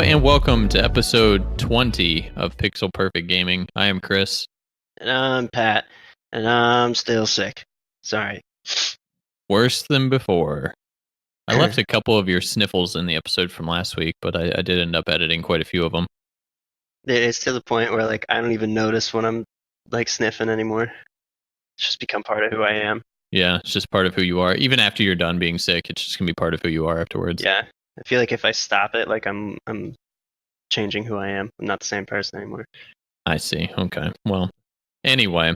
and welcome to episode 20 of Pixel Perfect Gaming. I am Chris. And I'm Pat. And I'm still sick. Sorry. Worse than before. I left a couple of your sniffles in the episode from last week, but I did end up editing quite a few of them. It's to the point where I don't even notice when I'm sniffing anymore. It's just become part of who I am. Yeah, it's just part of who you are. Even after you're done being sick, it's just gonna be part of who you are afterwards. Yeah. I feel like if I stop it, I'm changing who I am. I'm not the same person anymore. I see. Okay. Well, anyway,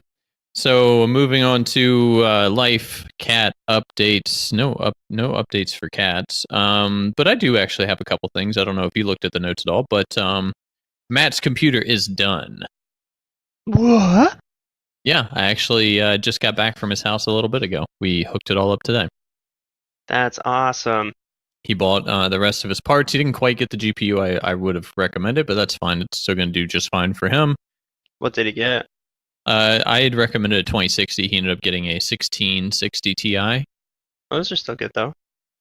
so moving on to life cat updates. No updates for cats. But I do actually have a couple things. I don't know if you looked at the notes at all, but Matt's computer is done. What? Yeah, I actually just got back from his house a little bit ago. We hooked it all up today. That's awesome. He bought the rest of his parts. He didn't quite get the GPU I would have recommended, but that's fine. It's still going to do just fine for him. What did he get? I had recommended a 2060. He ended up getting a 1660 Ti. Oh, those are still good, though.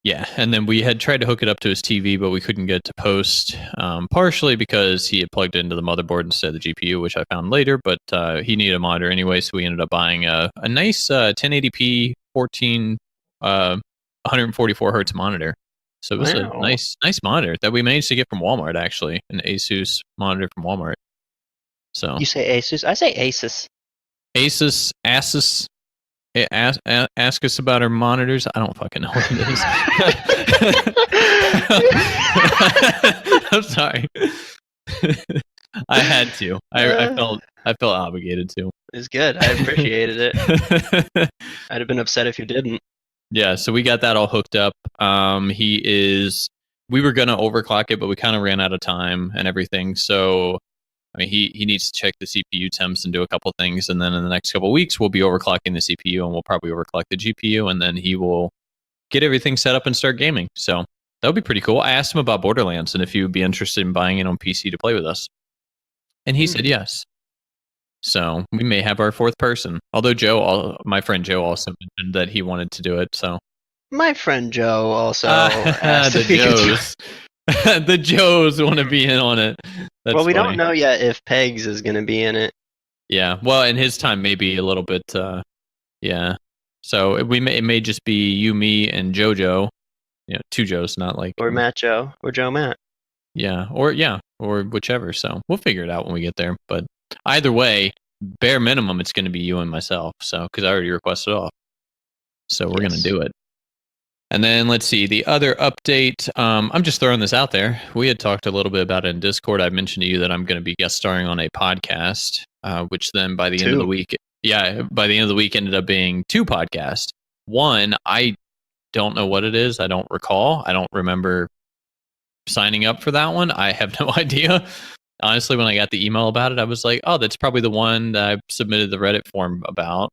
Yeah, and then we had tried to hook it up to his TV, but we couldn't get it to post, partially because he had plugged into the motherboard instead of the GPU, which I found later, but he needed a monitor anyway, so we ended up buying a nice 1080p 144 hertz monitor. So it was a nice monitor that we managed to get from Walmart, actually, an Asus monitor from Walmart. So you say Asus? I say Asus. Asus. Ask us about our monitors. I don't fucking know what it is. I'm sorry. I had to. I felt obligated to. It's good. I appreciated it. I'd have been upset if you didn't. Yeah, so we got that all hooked up. We were gonna overclock it, but we kind of ran out of time and everything. So I mean, he needs to check the CPU temps and do a couple things, and then in the next couple of weeks, we'll be overclocking the CPU, and we'll probably overclock the GPU, and then he will get everything set up and start gaming. So that would be pretty cool. I asked him about Borderlands and if he would be interested in buying it on PC to play with us, and he said yes. So we may have our fourth person. Although my friend Joe also mentioned that he wanted to do it. So my friend Joe also the Joes. The Joes want to be in on it. That's well, we funny. don't know yet if Pegs is going to be in it. Yeah, well, in his time, maybe a little bit. Yeah, so it may just be you, me, and JoJo. You know, two Joes, not like or Matt Joe or Joe Matt. Yeah, or whichever. So we'll figure it out when we get there. But either way, bare minimum, it's going to be you and myself. So because I already requested off, so we're going to do it. And then let's see the other update. I'm just throwing this out there. We had talked a little bit about it in Discord. I mentioned to you that I'm going to be guest starring on a podcast, which then by the end of the week, ended up being two podcasts. One, I don't know what it is. I don't recall. I don't remember signing up for that one. I have no idea. Honestly, when I got the email about it, I was like, oh, that's probably the one that I submitted the Reddit form about.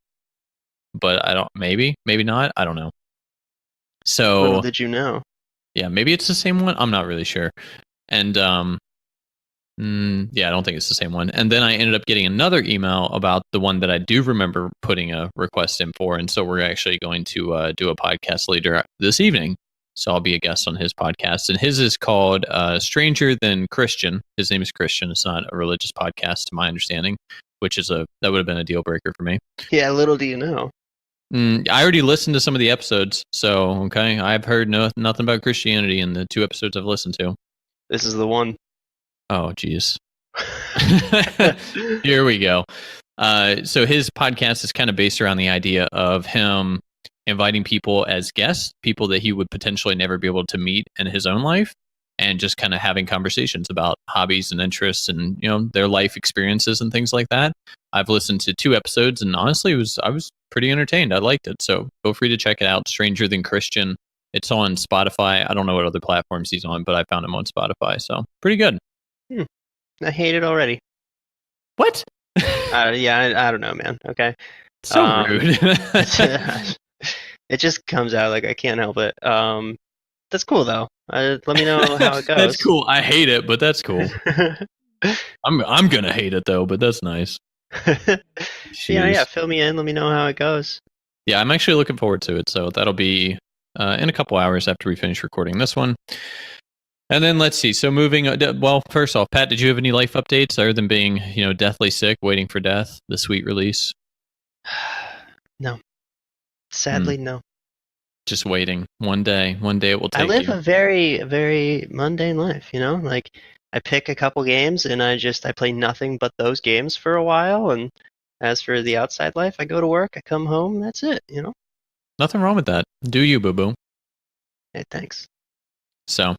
But maybe not. I don't know. So little did you know? Yeah, maybe it's the same one. I'm not really sure. And yeah, I don't think it's the same one. And then I ended up getting another email about the one that I do remember putting a request in for. And so we're actually going to do a podcast later this evening. So I'll be a guest on his podcast. And his is called Stranger Than Christian. His name is Christian. It's not a religious podcast, to my understanding, which is that would have been a deal breaker for me. Yeah, little do you know. I already listened to some of the episodes, so okay. I've heard nothing about Christianity in the two episodes I've listened to. This is the one. Oh, geez. Here we go. So his podcast is kind of based around the idea of him inviting people as guests, people that he would potentially never be able to meet in his own life, and just kind of having conversations about hobbies and interests and, you know, their life experiences and things like that. I've listened to two episodes, and honestly, I was pretty entertained. I liked it. So feel free to check it out. Stranger Than Christian. It's on Spotify. I don't know what other platforms he's on, but I found him on Spotify. So pretty good. I hate it already. What? Yeah, I don't know, man. Okay. So rude. It just comes out like I can't help it. That's cool though. Let me know how it goes. That's cool. I hate it, but that's cool. I'm gonna hate it though, but that's nice. Yeah. Fill me in. Let me know how it goes. Yeah, I'm actually looking forward to it. So that'll be in a couple hours after we finish recording this one. And then let's see. So moving, well, first off, Pat, did you have any life updates other than being, deathly sick, waiting for death, the sweet release? No. Sadly, no. Just waiting. One day it will take I live you. a very, very mundane life, Like I pick a couple games and I play nothing but those games for a while. And as for the outside life, I go to work, I come home, that's it, Nothing wrong with that. Do you, boo boo? Hey, thanks. So,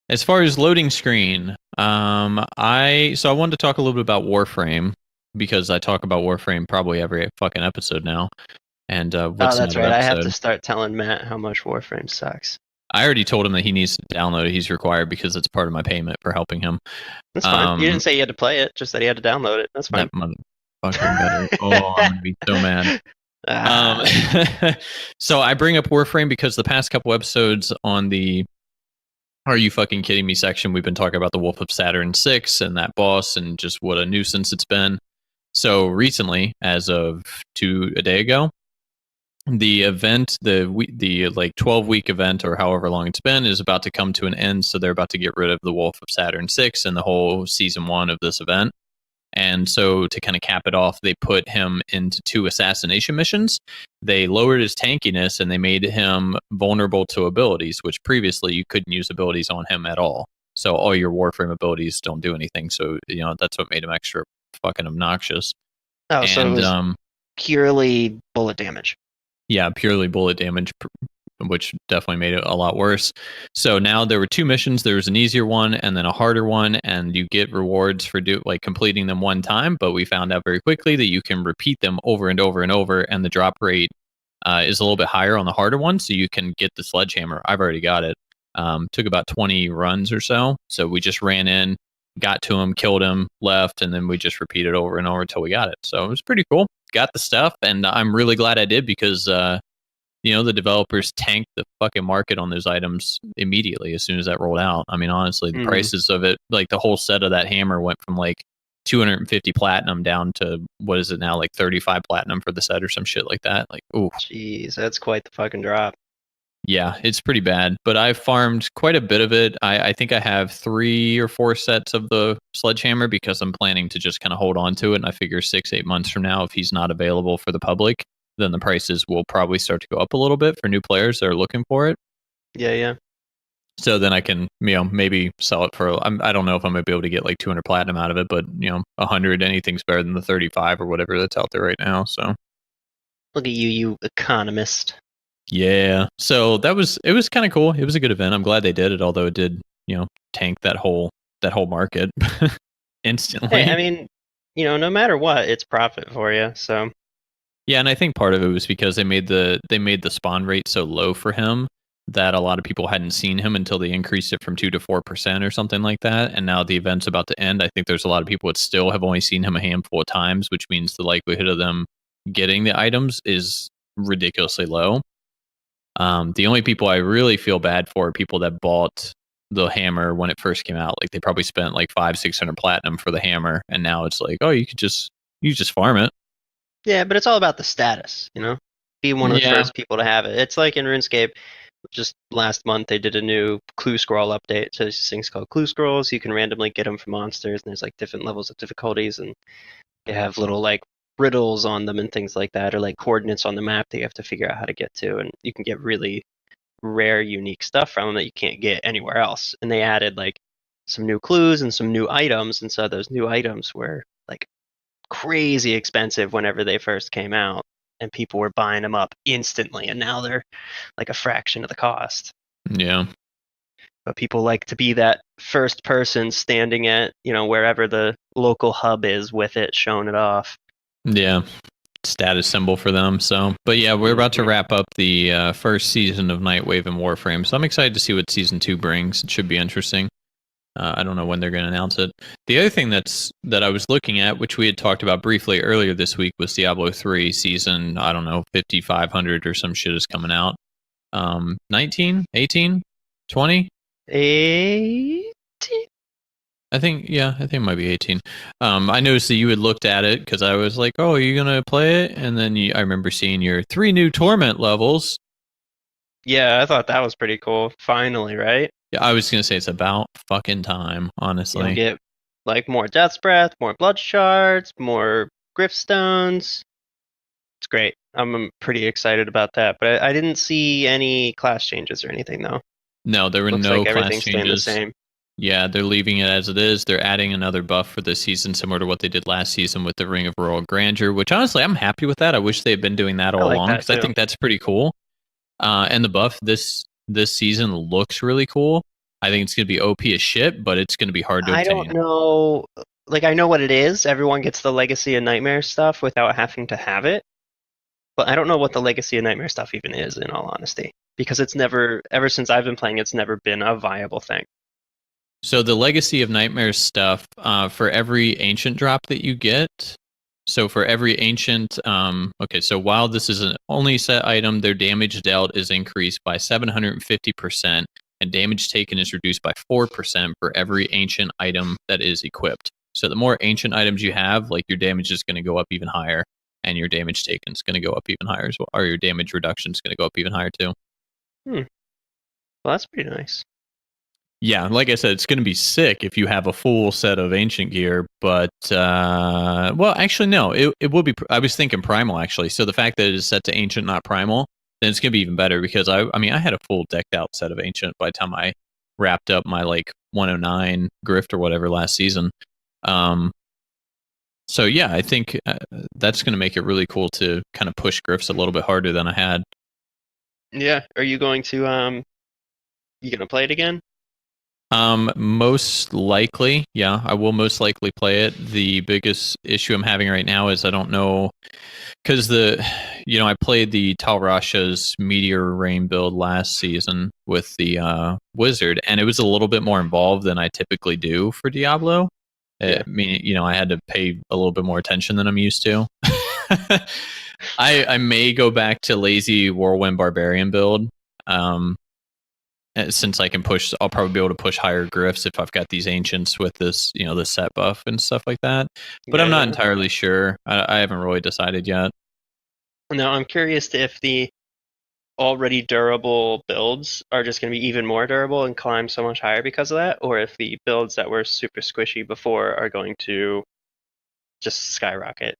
as far as loading screen, I wanted to talk a little bit about Warframe because I talk about Warframe probably every fucking episode now. And what's That's another right. I have episode? to start telling Matt how much Warframe sucks. I already told him that he needs to download it. He's required because it's part of my payment for helping him. That's fine. You didn't say you had to play it, just that he had to download it. That's fine. That motherfucker better. Oh, I'm gonna be so mad. So I bring up Warframe because the past couple episodes on the "Are you fucking kidding me" section, we've been talking about the Wolf of Saturn 6 and that boss and just what a nuisance it's been. So recently, as of a day ago, the event, the like 12-week event or however long it's been, is about to come to an end. So they're about to get rid of the Wolf of Saturn 6 and the whole season 1 of this event. And so to kind of cap it off, they put him into 2 assassination missions. They lowered his tankiness and they made him vulnerable to abilities, which previously you couldn't use abilities on him at all. So all your Warframe abilities don't do anything. So, that's what made him extra fucking obnoxious. Oh, so it was purely bullet damage. Yeah, purely bullet damage, which definitely made it a lot worse. So now there were 2 missions. There was an easier one and then a harder one, and you get rewards for completing them one time. But we found out very quickly that you can repeat them over and over and over, and the drop rate is a little bit higher on the harder one. So you can get the sledgehammer. I've already got it. Took about 20 runs or so. So we just ran in, got to him, killed him, left, and then we just repeated over and over until we got it. So it was pretty cool. Got the stuff, and I'm really glad I did because the developers tanked the fucking market on those items immediately as soon as that rolled out. I mean, honestly, the prices of it, like the whole set of that hammer went from like 250 platinum down to what is it now, like 35 platinum for the set or some shit like that. Like, ooh, jeez, that's quite the fucking drop. Yeah, it's pretty bad, but I've farmed quite a bit of it. I think I have 3 or 4 sets of the sledgehammer because I'm planning to just kind of hold on to it. And I figure 6-8 months from now, if he's not available for the public, then the prices will probably start to go up a little bit for new players that are looking for it. Yeah. So then I can, maybe sell it for, I don't know if I'm going to be able to get like 200 platinum out of it, but 100, anything's better than the 35 or whatever that's out there right now. So look at you economist. Yeah. So it was kind of cool. It was a good event. I'm glad they did it, although it did, tank that whole market instantly. Hey, I mean, no matter what, it's profit for you. So yeah, and I think part of it was because they made the spawn rate so low for him that a lot of people hadn't seen him until they increased it from 2 to 4% or something like that. And now the event's about to end. I think there's a lot of people that still have only seen him a handful of times, which means the likelihood of them getting the items is ridiculously low. The only people I really feel bad for are people that bought the hammer when it first came out. Like they probably spent like 500-600 platinum for the hammer, and now it's like, oh, you just farm it. Yeah, but it's all about the status, Be one of the first people to have it. It's like in RuneScape. Just last month, they did a new clue scroll update. So there's these things called clue scrolls. You can randomly get them from monsters, and there's like different levels of difficulties, and they have little like riddles on them and things like that, or like coordinates on the map that you have to figure out how to get to, and you can get really rare, unique stuff from them that you can't get anywhere else. And they added like some new clues and some new items, and so those new items were like crazy expensive whenever they first came out, and people were buying them up instantly, and now they're like a fraction of the cost. Yeah. But people like to be that first person standing at, wherever the local hub is with it, showing it off. Yeah. Status symbol for them. So, but yeah, we're about to wrap up the first season of Nightwave and Warframe. So I'm excited to see what season 2 brings. It should be interesting. I don't know when they're going to announce it. The other thing that I was looking at, which we had talked about briefly earlier this week, was Diablo 3 season, 5,500 or some shit is coming out. 19, 18, 20? 18? I think it might be 18. I noticed that you had looked at it because I was like, oh, are you going to play it? And then I remember seeing your 3 new torment levels. Yeah, I thought that was pretty cool. Finally, right? Yeah, I was gonna say it's about fucking time, honestly. You'll get like more Death's Breath, more Blood Shards, more Griff Stones. It's great. I'm pretty excited about that. But I didn't see any class changes or anything though. No, there were Looks no like class everything's staying the changes. same. Yeah, they're leaving it as it is. They're adding another buff for this season, similar to what they did last season with the Ring of Royal Grandeur, which honestly, I'm happy with that. I wish they had been doing that I all like along that because I too. think that's pretty cool. And the buff this season looks really cool. I think it's going to be OP as shit, but it's going to be hard to I don't obtain. know. Like, I know what it is. Everyone gets the Legacy of Nightmare stuff without having to have it. But I don't know what the Legacy of Nightmare stuff even is, in all honesty. Because it's never, ever since I've been playing, it's never been a viable thing. So the Legacy of Nightmares stuff, for every ancient drop that you get, so for every ancient, okay, so while this is an only set item, their damage dealt is increased by 750%, and damage taken is reduced by 4% for every ancient item that is equipped. So the more ancient items you have, like your damage is going to go up even higher, and your damage taken is going to go up even higher as well, or your damage reduction is going to go up even higher too. Well, that's pretty nice. Yeah, like I said, it's going to be sick if you have a full set of ancient gear. But well, actually, no, it will be. I was thinking primal actually. So the fact that it is set to ancient, not primal, then it's going to be even better because I mean, I had a full decked out set of ancient by the time I wrapped up my like 109 grift or whatever last season. So yeah, I think that's going to make it really cool to kind of push grifts a little bit harder than I had. Yeah. Are you going to you gonna play it again? Most likely, yeah, I will most likely play it. The biggest issue I'm having right now is I don't know because I played the Talrasha's Meteor Rain build last season with the Wizard, and it was a little bit more involved than I typically do for Diablo. Yeah. I mean, I had to pay a little bit more attention than I'm used to. I may go back to lazy Whirlwind Barbarian build. Since I can push, I'll probably be able to push higher grifts if I've got these ancients with this, the set buff and stuff like that. But I'm not entirely sure. I haven't really decided yet. Now, I'm curious if the already durable builds are just going to be even more durable and climb so much higher because of that, or if the builds that were super squishy before are going to just skyrocket.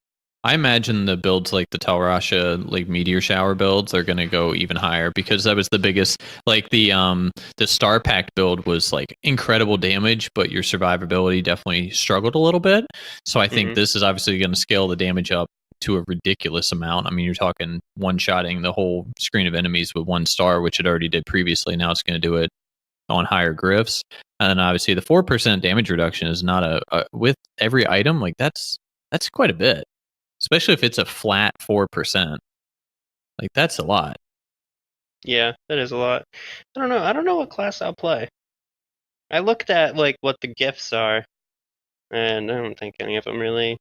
I imagine the builds like the Talrasha, like Meteor Shower builds, are going to go even higher because that was the biggest. Like the Star Pack build was like incredible damage, but your survivability definitely struggled a little bit. So I think this is obviously going to scale the damage up to a ridiculous amount. I mean, you're talking one-shotting the whole screen of enemies with 1 star, which it already did previously. Now it's going to do it on higher grifts, and then obviously the 4% damage reduction is not a with every item. Like that's quite a bit. Especially if it's a flat 4%. Like, that's a lot. Yeah, that is a lot. I don't know. I don't know what class I'll play. I looked at, like, what the gifts are, and I don't think any of them really.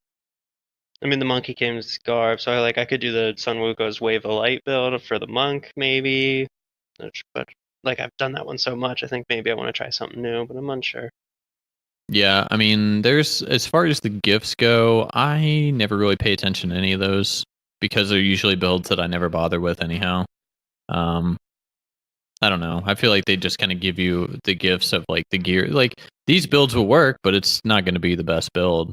I mean, the Monkey King's Scarf, so I could do the Sun Wuko's Wave of Light build for the Monk, maybe. But, like, I've done that one so much, I think maybe I want to try something new, but I'm unsure. Yeah, I mean, as far as the gifts go, I never really pay attention to any of those because they're usually builds that I never bother with anyhow. I don't know. I feel like they just kind of give you the gifts of like the gear. Like these builds will work, but it's not going to be the best build.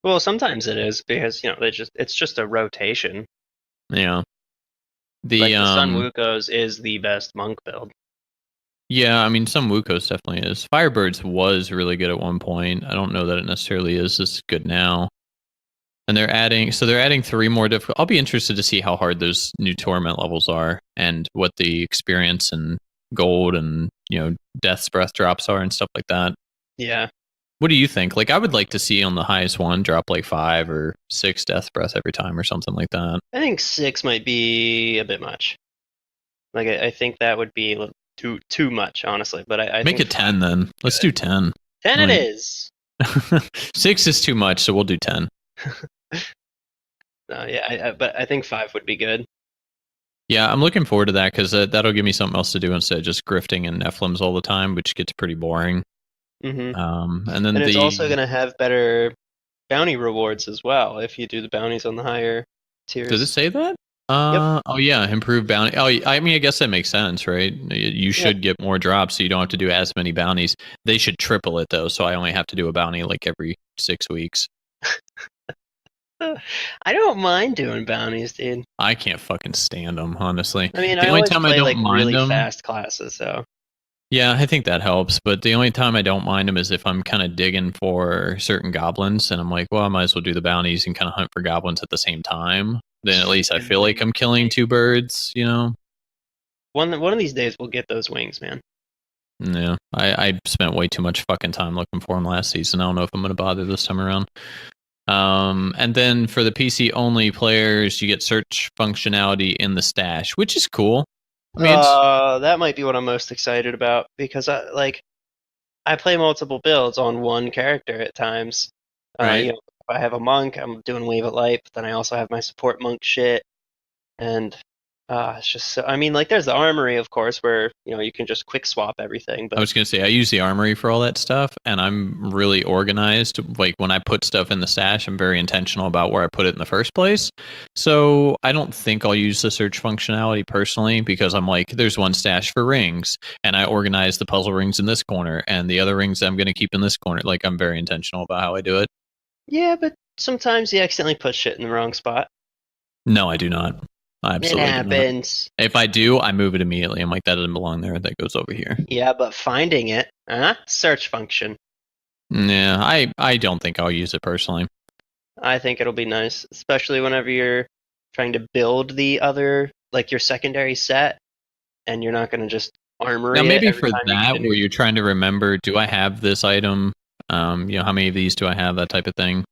Well, sometimes it is because it's just a rotation. Yeah. The Sun Wuko's is the best monk build. Yeah, I mean, some Wukos definitely is. Firebirds was really good at one point. I don't know that it necessarily is as good now. And they're adding 3 more difficult. I'll be interested to see how hard those new torment levels are and what the experience and gold and, Death's Breath drops are and stuff like that. Yeah. What do you think? Like, I would like to see on the highest one drop like 5 or 6 Death Breath every time or something like that. I think 6 might be a bit much. Like, I think that would be too much, honestly. But I make think it 10 then. Let's do 10. 10 it is. 6 is too much, so we'll do 10. No, yeah, but I think 5 would be good. Yeah, I'm looking forward to that because that'll give me something else to do instead of just grifting and Nephilims all the time, which gets pretty boring. Mm-hmm. And then it's also going to have better bounty rewards as well if you do the bounties on the higher tiers. Does it say that? Oh yeah, improved bounty. Oh, I mean, I guess that makes sense, right? You should get more drops, so you don't have to do as many bounties. They should triple it though, so I only have to do a bounty like every 6 weeks. I don't mind doing bounties, dude. I can't fucking stand them, honestly. I mean, The I only always time I play don't like mind really them, fast classes, so yeah, I think that helps. But the only time I don't mind them is if I'm kind of digging for certain goblins, and I'm like, well, I might as well do the bounties and kind of hunt for goblins at the same time. Then at least I feel like I'm killing two birds, you know. one of these days we'll get those wings, man. Yeah, I spent way too much fucking time looking for them last season. I don't know if I'm going to bother this time around. And then for the PC only players, you get search functionality in the stash, which is cool. I mean, that might be what I'm most excited about because I play multiple builds on one character at times. Right. You know, if I have a monk, I'm doing Wave of Light, but then I also have my support monk shit, and it's just so. I mean, like, there's the armory, of course, where you can just quick swap everything. But I was going to say, I use the armory for all that stuff, and I'm really organized. Like, when I put stuff in the stash, I'm very intentional about where I put it in the first place. So I don't think I'll use the search functionality personally, because I'm like, there's one stash for rings, and I organize the puzzle rings in this corner, and the other rings I'm going to keep in this corner. Like, I'm very intentional about how I do it. yeah, but sometimes you accidentally put shit in the wrong spot. No, I do not. I absolutely It happens. do not. If I do, I move it immediately. I'm like, that doesn't belong there. That goes over here. Yeah, but finding it, search function. Yeah, I don't think I'll use it personally. I think it'll be nice, especially whenever you're trying to build the other, like your secondary set, and you're not going to just armor Now, it. maybe every for time that, where you're trying to remember, do I have this item? How many of these do I have? That type of thing.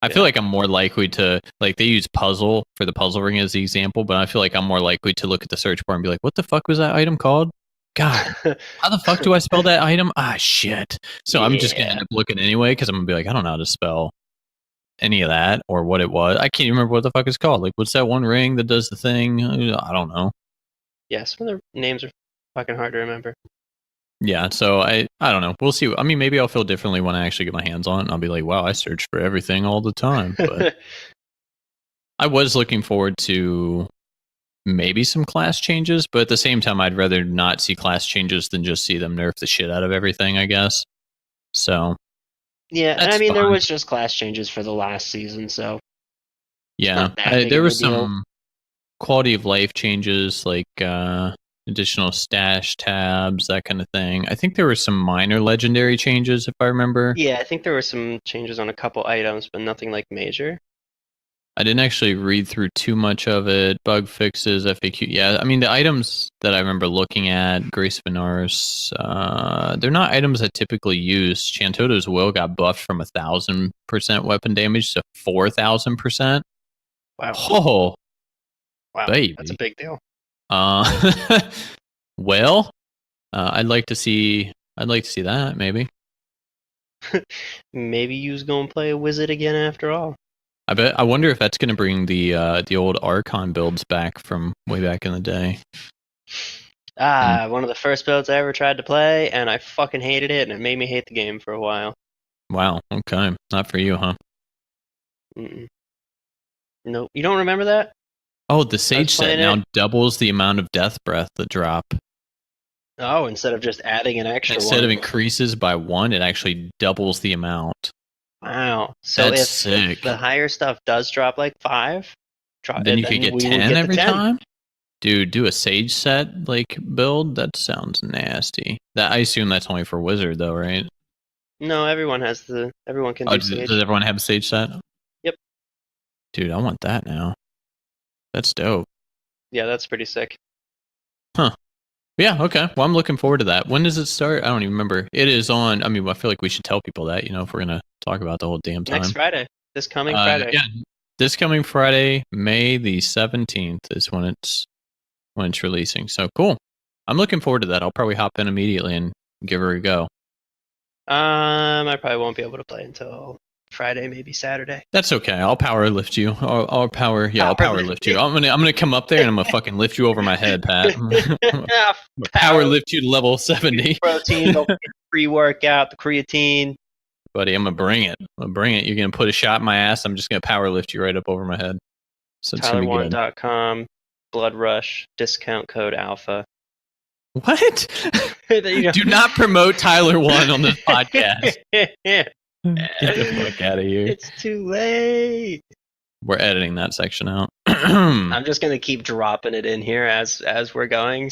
I feel like I'm more likely to, like, they use puzzle for the puzzle ring as the example, but I feel like I'm more likely to look at the search bar and be like, what the fuck was that item called? God, how the fuck do I spell that item? Ah, shit. So I'm just going to end up looking anyway, because I'm going to be like, I don't know how to spell any of that or what it was. I can't even remember what the fuck it's called. Like, what's that one ring that does the thing? I don't know. Yes, when the names are fucking hard to remember. Yeah, so I don't know. We'll see. I mean, maybe I'll feel differently when I actually get my hands on it, and I'll be like, wow, I search for everything all the time. But I was looking forward to maybe some class changes, but at the same time, I'd rather not see class changes than just see them nerf the shit out of everything, I guess. So yeah, and I mean, there was just class changes for the last season, so yeah, there was some quality of life changes, like additional stash tabs, that kind of thing. I think there were some minor legendary changes, if I remember. Yeah, I think there were some changes on a couple items, but nothing like major. I didn't actually read through too much of it. Bug fixes, FAQ. Yeah, I mean, the items that I remember looking at, Grace Venaris, they're not items I typically use. Chantoto's Will got buffed from 1,000% weapon damage to 4,000%. Wow. Oh, wow, baby. That's a big deal. Well, I'd like to see that, maybe. Maybe you was gonna play a wizard again after all. I wonder if that's gonna bring the old Archon builds back from way back in the day. One of the first builds I ever tried to play, and I fucking hated it, and it made me hate the game for a while. Wow. Okay, not for you, huh? Nope. You don't remember that? Oh, the Sage set now doubles the amount of Death Breath to drop. Oh, instead of just adding an extra instead of increases by 1, it actually doubles the amount. Wow. So that's if sick. The higher stuff does drop like 5, then you could get 10 every time? Dude, do a Sage set like build? That sounds nasty. I assume that's only for Wizard though, right? No, everyone can do Sage. Does everyone have a Sage set? Yep. Dude, I want that now. That's dope. Yeah, that's pretty sick. Huh. Yeah, okay. Well, I'm looking forward to that. When does it start? I don't even remember. It is on, I mean, I feel like we should tell people that, if we're going to talk about the whole damn time. Next Friday. This coming Friday. Yeah. This coming Friday, May the 17th is when it's releasing. So cool. I'm looking forward to that. I'll probably hop in immediately and give her a go. I probably won't be able to play until Friday, maybe Saturday. That's okay. I'll power lift you. I'll power lift you. I'm gonna come up there and I'm gonna fucking lift you over my head, Pat. Power lift you to level 70. Protein, pre-workout, the creatine. Buddy, I'm gonna bring it. You're gonna put a shot in my ass. I'm just gonna power lift you right up over my head. So it's gonna be good. TylerWan.com. Blood Rush, discount code Alpha. What? You Do not promote Tyler 1 on this podcast. Get the fuck out of here. It's too late. We're editing that section out. I'm just gonna keep dropping it in here as we're going.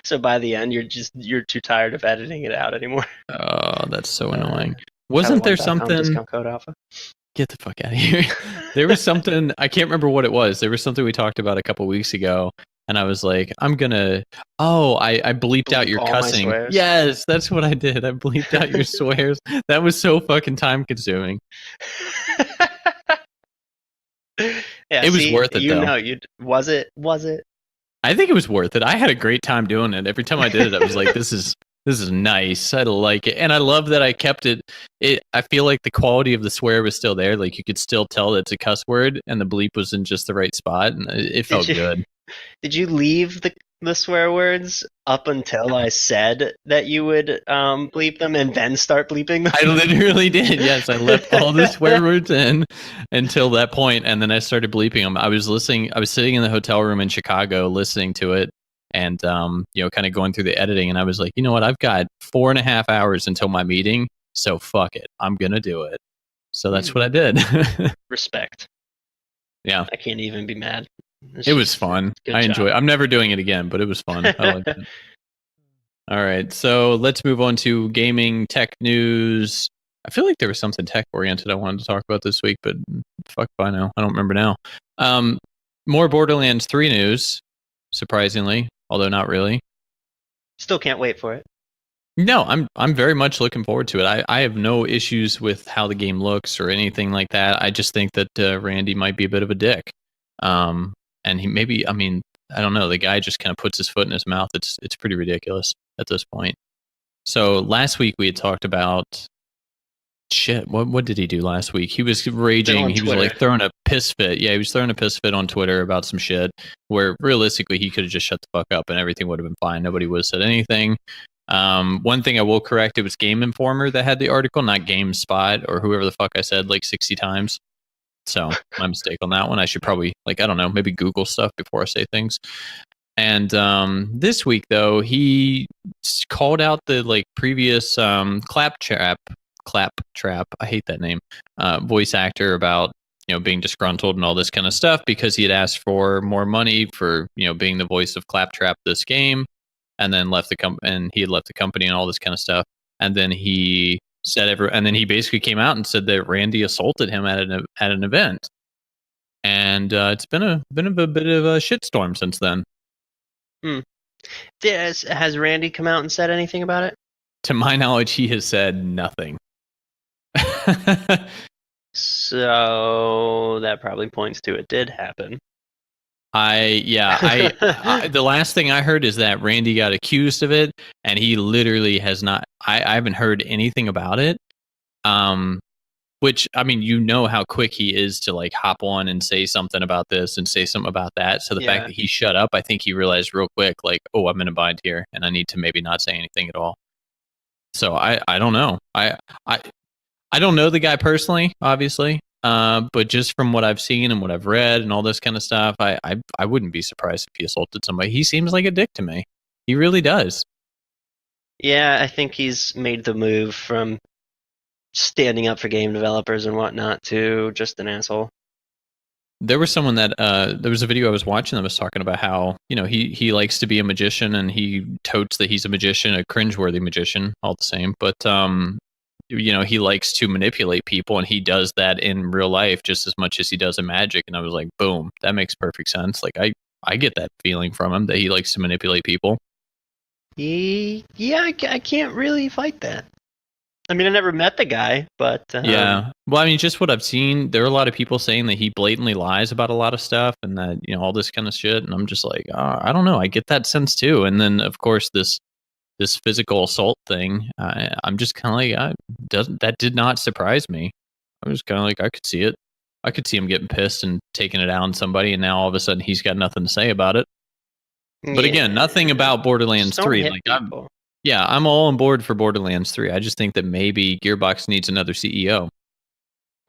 So by the end, you're too tired of editing it out anymore. Oh, that's so annoying. Wasn't there something? Discount code Alpha. Get the fuck out of here. There was something, I can't remember what it was. There was something we talked about a couple weeks ago, and I was like, I bleeped out your cussing. Yes, that's what I did. I bleeped out your swears. That was so fucking time consuming. Yeah, it was worth it, though. Was it? I think it was worth it. I had a great time doing it. Every time I did it, I was like, this is nice. I like it. And I love that I kept it. I feel like the quality of the swear was still there. Like, you could still tell that it's a cuss word, and the bleep was in just the right spot, and it felt good. Did you leave the swear words up until I said that you would bleep them and then start bleeping them? I literally did. Yes, I left all the swear words in until that point, and then I started bleeping them. I was sitting in the hotel room in Chicago listening to it, and kind of going through the editing, and I was like, you know what? I've got 4.5 hours until my meeting, so fuck it. I'm gonna do it. So that's what I did. Respect. Yeah. I can't even be mad. It was fun. I enjoy it. I'm never doing it again, but it was fun. I liked it. All right, so let's move on to gaming tech news. I feel like there was something tech oriented I wanted to talk about this week, but fuck if I know. I don't remember now. More Borderlands 3 news, surprisingly, although not really. Still can't wait for it. No, I'm very much looking forward to it. I have no issues with how the game looks or anything like that. I just think that Randy might be a bit of a dick. And he maybe, I don't know, the guy just kind of puts his foot in his mouth. It's pretty ridiculous at this point. So last week we had talked about shit. What did he do last week? He was raging. He was like throwing a piss fit. Yeah, he was throwing a piss fit on Twitter about some shit where realistically he could have just shut the fuck up and everything would have been fine. Nobody would have said anything. One thing I will correct, it was Game Informer that had the article, not GameSpot or whoever the fuck I said like 60 times. So my mistake on that one. I should probably, I don't know, maybe Google stuff before I say things. And this week, though, he called out the previous Claptrap, I hate that name, voice actor about, being disgruntled and all this kind of stuff because he had asked for more money for, being the voice of Claptrap this game, and then left the he had left the company and all this kind of stuff. And then he and then he basically came out and said that Randy assaulted him at an event, and it's been a bit of a shitstorm since then. Has Randy come out and said anything about it? To my knowledge, he has said nothing. So that probably points to it did happen. The last thing I heard is that Randy got accused of it, and he literally has not. I haven't heard anything about it. Which, how quick he is to hop on and say something about this and say something about that. So the fact that he shut up, I think he realized real quick, oh, I'm in a bind here, and I need to maybe not say anything at all. So I don't know. I don't know the guy personally, obviously. But just from what I've seen and what I've read and all this kind of stuff, I wouldn't be surprised if he assaulted somebody. He seems like a dick to me. He really does. Yeah, I think he's made the move from standing up for game developers and whatnot to just an asshole. There was someone that there was a video I was watching that was talking about how he likes to be a magician and he totes that he's a magician, a cringeworthy magician, all the same. But he likes to manipulate people, and he does that in real life just as much as he does in Magic. And I was like, boom, that makes perfect sense. I get that feeling from him that he likes to manipulate people. Yeah, I can't really fight that. I never met the guy, but yeah. Well, just what I've seen, there are a lot of people saying that he blatantly lies about a lot of stuff, and that all this kind of shit. And I'm just like, I don't know. I get that sense too. And then of course this physical assault thing, I'm just kind of that did not surprise me. I was kind of I could see it. I could see him getting pissed and taking it out on somebody, and now all of a sudden he's got nothing to say about it. But again, nothing about Borderlands 3. I'm all on board for Borderlands 3. I just think that maybe Gearbox needs another CEO.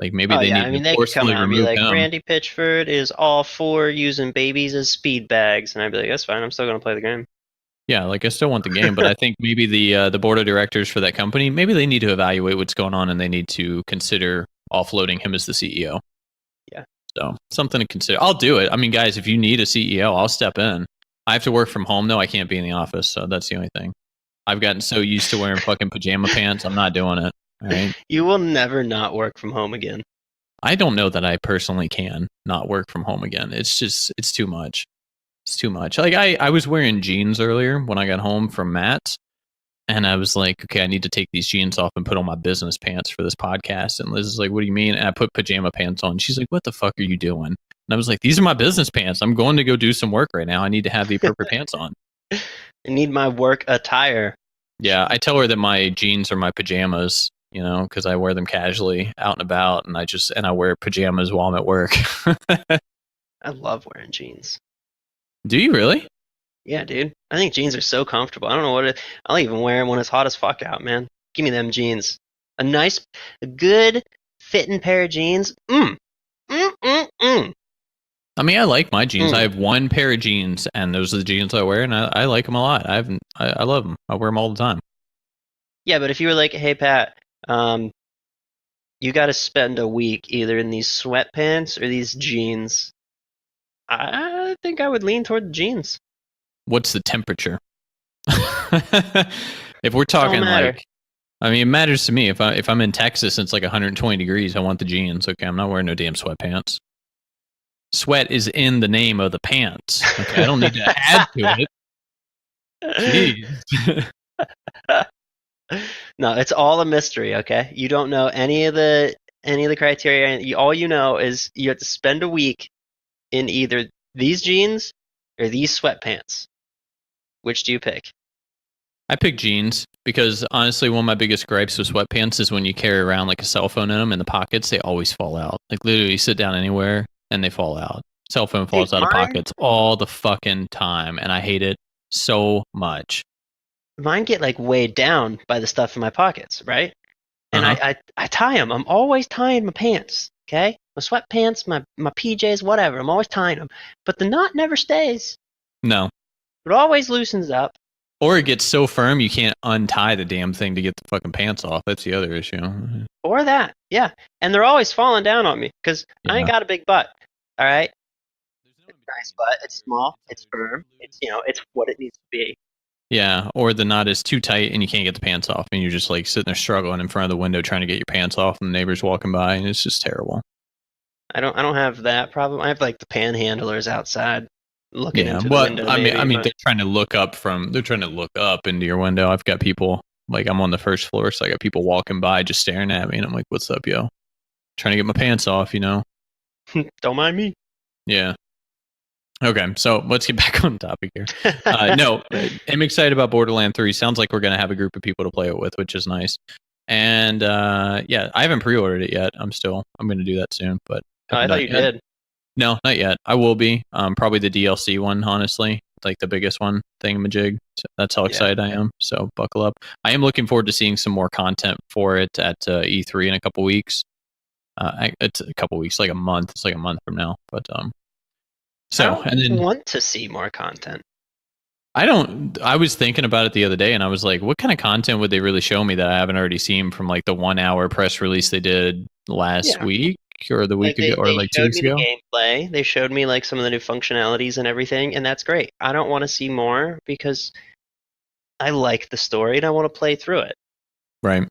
Like maybe they need to they could come forcefully out and be remove like, him. Randy Pitchford is all for using babies as speed bags, and I'd be like, that's fine. I'm still gonna play the game. Yeah, like I still want the game, but I think maybe the board of directors for that company, maybe they need to evaluate what's going on and they need to consider offloading him as the CEO. Yeah. So something to consider. I'll do it. I mean, guys, if you need a CEO, I'll step in. I have to work from home though. I can't be in the office, so that's the only thing. I've gotten so used to wearing fucking pajama pants. I'm not doing it. All right. You will never not work from home again. I don't know that I personally can not work from home again. It's too much. It's too much. Like I was wearing jeans earlier when I got home from Matt's, and I was like, okay, I need to take these jeans off and put on my business pants for this podcast. And Liz is like, what do you mean? And I put pajama pants on. She's like, what the fuck are you doing? And I was like, these are my business pants. I'm going to go do some work right now. I need to have the appropriate pants on. I need my work attire. Yeah, I tell her that my jeans are my pajamas, you know, because I wear them casually out and about, and I wear pajamas while I'm at work. I love wearing jeans. Do you really? Yeah, dude. I think jeans are so comfortable. I don't know what it. I'll even wear them when it's hot as fuck out, man. Give me them jeans. A good fitting pair of jeans. I mean, I like my jeans. I have one pair of jeans, and those are the jeans I wear, and I like them a lot. I love them. I wear them all the time. Yeah, but if you were like, hey, Pat, you got to spend a week either in these sweatpants or these jeans, I think I would lean toward the jeans. What's the temperature? If we're talking like, I mean, it matters to me. If I'm in Texas and it's like 120 degrees, I want the jeans. Okay, I'm not wearing no damn sweatpants. Sweat is in the name of the pants. Okay, I don't need to add to it. Jeez. No, it's all a mystery. Okay, you don't know any of the criteria. All you know is you have to spend a week in either these jeans or these sweatpants. Which do you pick? I pick jeans because honestly, one of my biggest gripes with sweatpants is when you carry around like a cell phone in them in the pockets, they always fall out. Like literally, you sit down anywhere and they fall out. Cell phone falls out of pockets all the fucking time, and I hate it so much. Mine get like weighed down by the stuff in my pockets, right? And I tie them. I'm always tying my pants. Okay, my sweatpants, my PJs, whatever. I'm always tying them, but the knot never stays. No. It always loosens up. Or it gets so firm you can't untie the damn thing to get the fucking pants off. That's the other issue. Or that, yeah. And they're always falling down on me because I ain't got a big butt. All right. It's a nice butt. It's small. It's firm. It's it's what it needs to be. Yeah. Or the knot is too tight and you can't get the pants off, and you're just like sitting there struggling in front of the window trying to get your pants off, and the neighbors walking by, and it's just terrible. I don't have that problem. I have like the panhandlers outside. Looking into the window. I mean, they're trying to look up into your window. I've got people like I'm on the first floor, so I got people walking by just staring at me, and I'm like, "What's up, yo?" Trying to get my pants off, you know. Don't mind me. Yeah. Okay, so let's get back on topic here. No, I'm excited about Borderlands 3. Sounds like we're gonna have a group of people to play it with, which is nice. And yeah, I haven't pre-ordered it yet. I'm gonna do that soon, but I thought you did. No, not yet. I will be. Probably the DLC one, honestly. Like the biggest one, thingamajig. So that's how excited I am. So buckle up. I am looking forward to seeing some more content for it at E3 in a couple weeks. It's a couple weeks, like a month. It's like a month from now. But I want to see more content. I was thinking about it the other day, and I was like, what kind of content would they really show me that I haven't already seen from like the 1 hour press release they did last week? Or the week ago, or like 2 weeks ago. Gameplay. They showed me like some of the new functionalities and everything, and that's great. I don't want to see more because I like the story and I want to play through it. Right.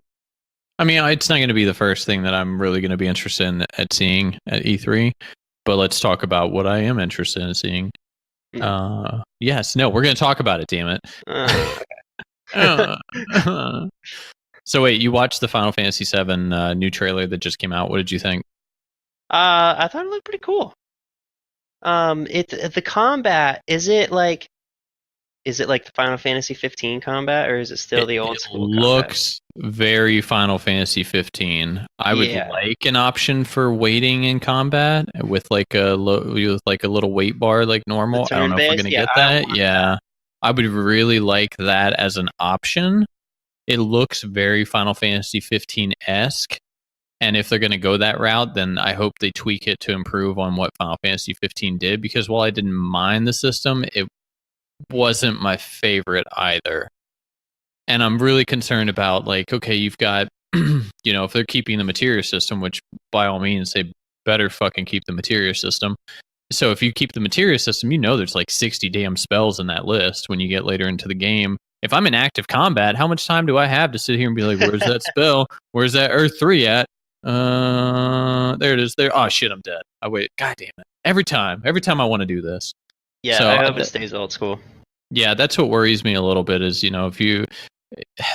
I mean, it's not going to be the first thing that I'm really going to be interested in at seeing at E3, but let's talk about what I am interested in seeing. Yes, no, we're going to talk about it. Damn it. So wait, you watched the Final Fantasy VII new trailer that just came out. What did you think? I thought it looked pretty cool. The combat, is it like the Final Fantasy 15 combat, or is it still the old school combat? It looks very Final Fantasy 15. I would like an option for waiting in combat with like a little weight bar like normal. I don't know if we're gonna get that. Yeah, I would really like that as an option. It looks very Final Fantasy 15-esque. And if they're going to go that route, then I hope they tweak it to improve on what Final Fantasy 15 did. Because while I didn't mind the system, it wasn't my favorite either. And I'm really concerned about, like, okay, you've got, if they're keeping the materia system, which by all means, they better fucking keep the materia system. So if you keep the materia system, there's like 60 damn spells in that list when you get later into the game. If I'm in active combat, how much time do I have to sit here and be like, where's that spell? Where's that Earth 3 at? There it is. There. Oh shit, I'm dead. I wait. God damn it. Every time I want to do this. Yeah, so I hope it stays old school. Yeah, that's what worries me a little bit is, if you,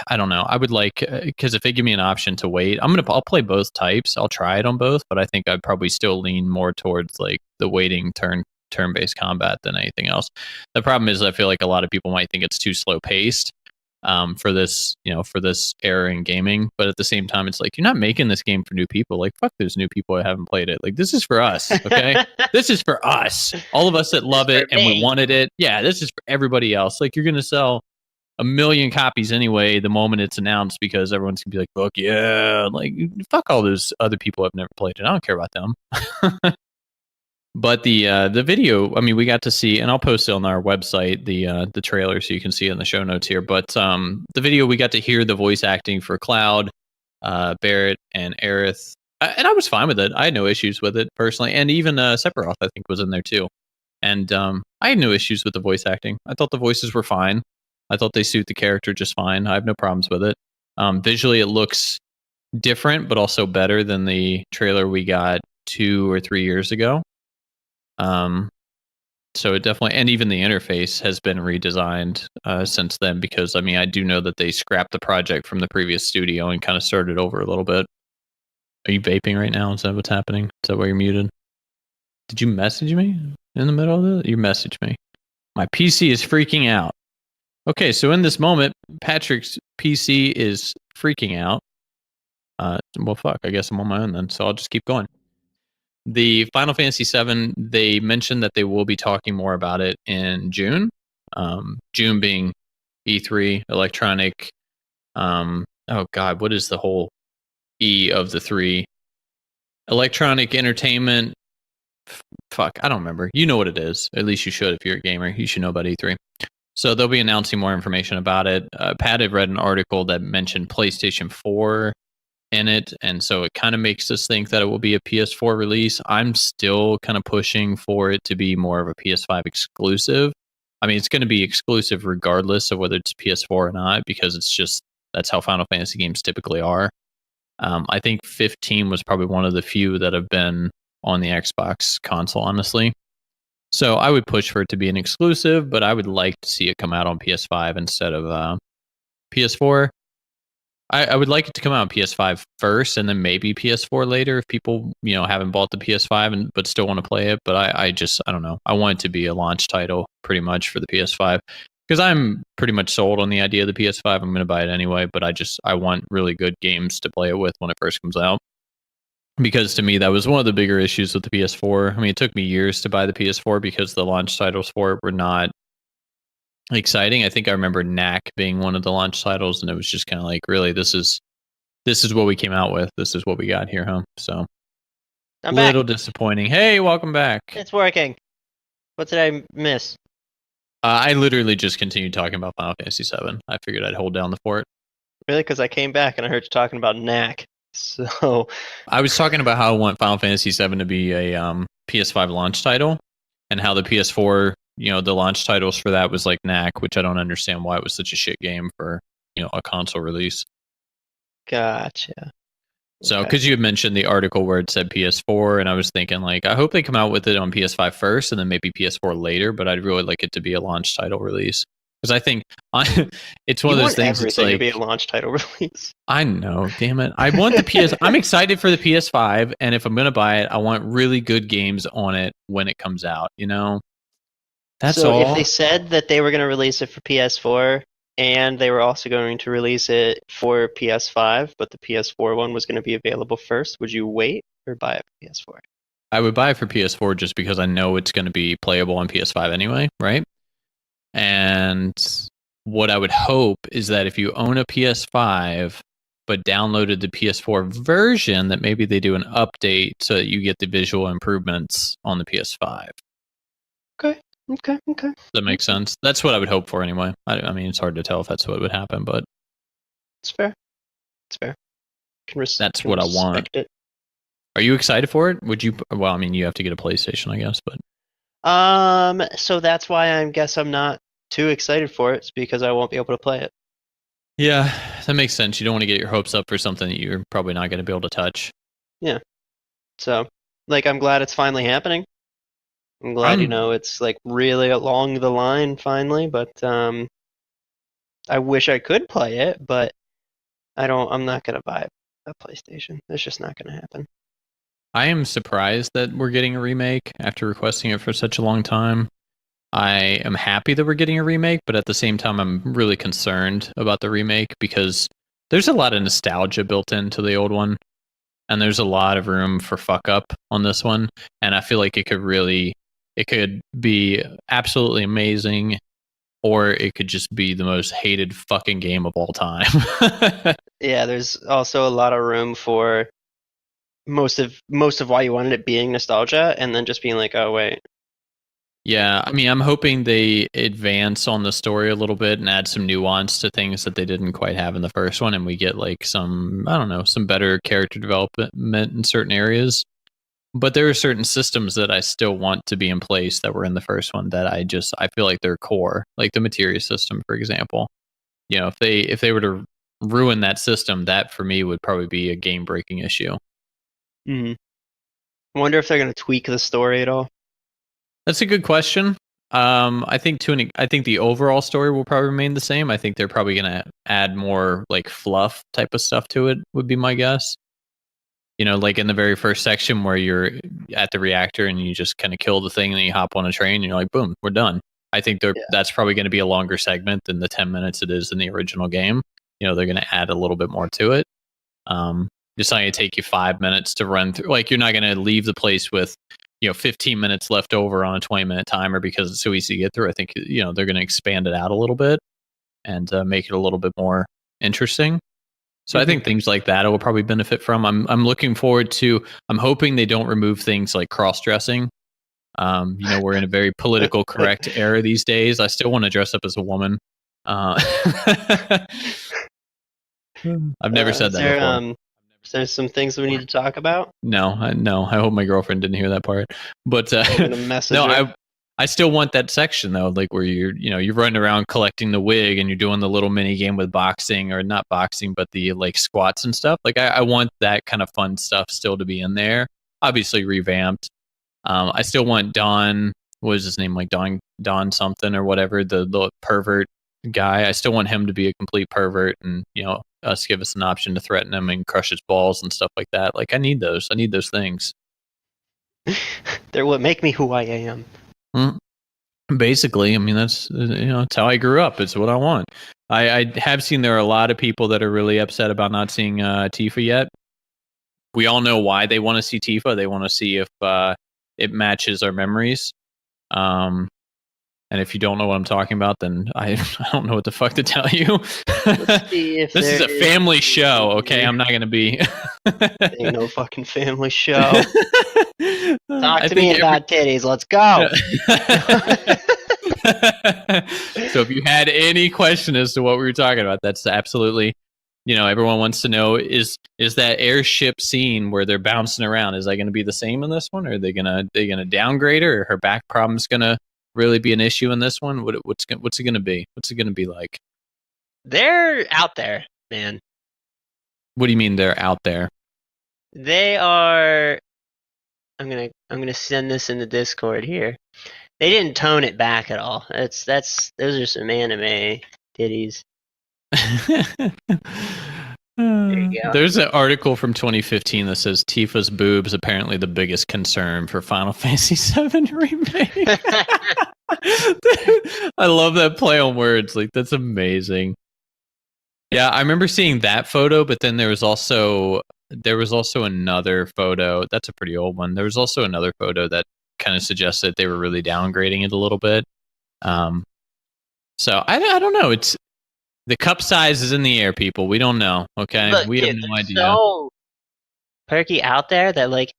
I don't know, I would like, because if they give me an option to wait, I'll play both types. I'll try it on both, but I think I'd probably still lean more towards like the waiting turn-based combat than anything else. The problem is I feel like a lot of people might think it's too slow paced for this era in gaming, but at the same time, it's like, you're not making this game for new people. Like, fuck those new people that haven't played it. Like, this is for us, okay? This is for us, all of us that love it and we wanted it. Yeah, this is for everybody else. Like, you're gonna sell 1 million copies anyway the moment it's announced, because everyone's gonna be like, fuck yeah, like, fuck all those other people I've never played it. I don't care about them. But the video, I mean, we got to see, and I'll post it on our website, the trailer, so you can see it in the show notes here. But the video, we got to hear the voice acting for Cloud, Barrett, and Aerith, and I was fine with it. I had no issues with it personally, and even Sephiroth, I think, was in there too. And I had no issues with the voice acting. I thought the voices were fine. I thought they suit the character just fine. I have no problems with it. Visually, it looks different, but also better than the trailer we got 2 or 3 years ago. So it definitely, and even the interface has been redesigned since then, because I mean, I do know that they scrapped the project from the previous studio and kind of started over a little bit. Are you vaping right now? Is that what's happening? Is that why you're muted? Did you message me in the middle of it? You messaged me. My PC is freaking out. Okay, so in this moment, Patrick's PC is freaking out. Well, fuck, I guess I'm on my own then, so I'll just keep going. The Final Fantasy VII, they mentioned that they will be talking more about it in June. June being E3, electronic. Oh God, what is the whole E of the three? Electronic entertainment. Fuck, I don't remember. You know what it is. At least you should if you're a gamer. You should know about E3. So they'll be announcing more information about it. Pat had read an article that mentioned PlayStation 4 in it, and so it kind of makes us think that it will be a PS4 release. I'm still kind of pushing for it to be more of a PS5 exclusive. I mean, it's going to be exclusive regardless of whether it's PS4 or not, because it's just, that's how Final Fantasy games typically are. I think 15 was probably one of the few that have been on the Xbox console, honestly. So I would push for it to be an exclusive, but I would like to see it come out on PS5 instead of PS4. I would like it to come out on PS5 first, and then maybe PS4 later if people, haven't bought the PS5 but still want to play it. But I don't know. I want it to be a launch title pretty much for the PS5, because I'm pretty much sold on the idea of the PS5. I'm going to buy it anyway, but I want really good games to play it with when it first comes out. Because to me, that was one of the bigger issues with the PS4. I mean, it took me years to buy the PS4 because the launch titles for it were not exciting. I think I remember Knack being one of the launch titles, and it was just kind of like, really, this is what we came out with. This is what we got here, huh? So I'm a little back. Disappointing. Hey, welcome back. It's working. What did I miss? I literally just continued talking about Final Fantasy VII. I figured I'd hold down the fort. Really? Because I came back and I heard you talking about Knack. So I was talking about how I want Final Fantasy VII to be a PS5 launch title, and how the PS4, the launch titles for that was like Knack, which I don't understand why it was such a shit game for, a console release. Gotcha. So, because you had mentioned the article where it said PS4, and I was thinking, like, I hope they come out with it on PS5 first and then maybe PS4 later, but I'd really like it to be a launch title release. Because I think it's one of those things. It's like, to be a launch title release. I know, damn it. I want the PS. I'm excited for the PS5, and if I'm gonna buy it, I want really good games on it when it comes out. That's so all. If they said that they were going to release it for PS4, and they were also going to release it for PS5, but the PS4 one was going to be available first, would you wait or buy it for PS4? I would buy it for PS4 just because I know it's going to be playable on PS5 anyway, right? And what I would hope is that if you own a PS5, but downloaded the PS4 version, that maybe they do an update so that you get the visual improvements on the PS5. Okay. Does that make sense? That's what I would hope for anyway. I mean, it's hard to tell if that's what would happen, but it's fair. That's what I want. It. Are you excited for it? Would you? Well, I mean, you have to get a PlayStation, I guess, but. So that's why I guess I'm not too excited for it. It's because I won't be able to play it. Yeah, that makes sense. You don't want to get your hopes up for something that you're probably not going to be able to touch. Yeah. So, like, I'm glad it's finally happening. I'm glad, it's like really along the line finally, but I wish I could play it, but I'm not going to buy a PlayStation. It's just not going to happen. I am surprised that we're getting a remake after requesting it for such a long time. I am happy that we're getting a remake, but at the same time, I'm really concerned about the remake because there's a lot of nostalgia built into the old one, and there's a lot of room for fuck up on this one. And I feel like it could be absolutely amazing, or it could just be the most hated fucking game of all time. Yeah, there's also a lot of room for most of why you wanted it being nostalgia, and then just being like, oh wait. Yeah, I mean, I'm hoping they advance on the story a little bit and add some nuance to things that they didn't quite have in the first one, and we get like some better character development in certain areas. But there are certain systems that I still want to be in place that were in the first one that I feel like they're core, like the materia system, for example. If they were to ruin that system, that for me would probably be a game breaking issue. I wonder if they're going to tweak the story at all. That's a good question. I think the overall story will probably remain the same. I think they're probably going to add more like fluff type of stuff to it, would be my guess. Like in the very first section where you're at the reactor and you just kind of kill the thing and then you hop on a train and you're like, boom, we're done. I think that's probably going to be a longer segment than the 10 minutes it is in the original game. They're going to add a little bit more to it. It's not going to take you 5 minutes to run through. Like, you're not going to leave the place with 15 minutes left over on a 20-minute timer because it's so easy to get through. I think they're going to expand it out a little bit and make it a little bit more interesting. So I think things like that will probably benefit from. I'm looking forward to. I'm hoping they don't remove things like cross-dressing. We're in a very political correct era these days. I still want to dress up as a woman. I've never said that before. There's some things we need to talk about. No. I hope my girlfriend didn't hear that part. But I still want that section though, like where you're running around collecting the wig and you're doing the little mini game with boxing, or not boxing, but the like squats and stuff. Like I want that kind of fun stuff still to be in there. Obviously revamped. I still want Don. What is his name? Like Don something or whatever. The pervert guy. I still want him to be a complete pervert, and us give us an option to threaten him and crush his balls and stuff like that. Like I need those things. They're what make me who I am. Basically, I mean, that's it's how I grew up. It's what I want. I have seen there are a lot of people that are really upset about not seeing Tifa yet. We all know why they want to see Tifa. They want to see if it matches our memories. And if you don't know what I'm talking about, then I don't know what the fuck to tell you. This is a family show, okay? I'm not going to be... Ain't no fucking family show. Talk to me about titties. Let's go. So if you had any question as to what we were talking about, that's absolutely... everyone wants to know, is that airship scene where they're bouncing around, is that going to be the same in this one? Or are they going to downgrade her? Or her back problem's going to really be an issue in this one? What's it going to be? What's it going to be like? They're out there, man. What do you mean they're out there? They are. I'm gonna send this in the Discord here. They didn't tone it back at all. Those are some anime titties. There you go. There's an article from 2015 that says Tifa's boobs apparently the biggest concern for Final Fantasy VII Remake. I love that play on words. Like, that's amazing. Yeah, I remember seeing that photo, but then there was also another photo. That's a pretty old one. There was also another photo that kind of suggested they were really downgrading it a little bit. So I don't know. The cup size is in the air, people. We don't know. Okay, Look, we have dude, no they're idea. so perky out there that like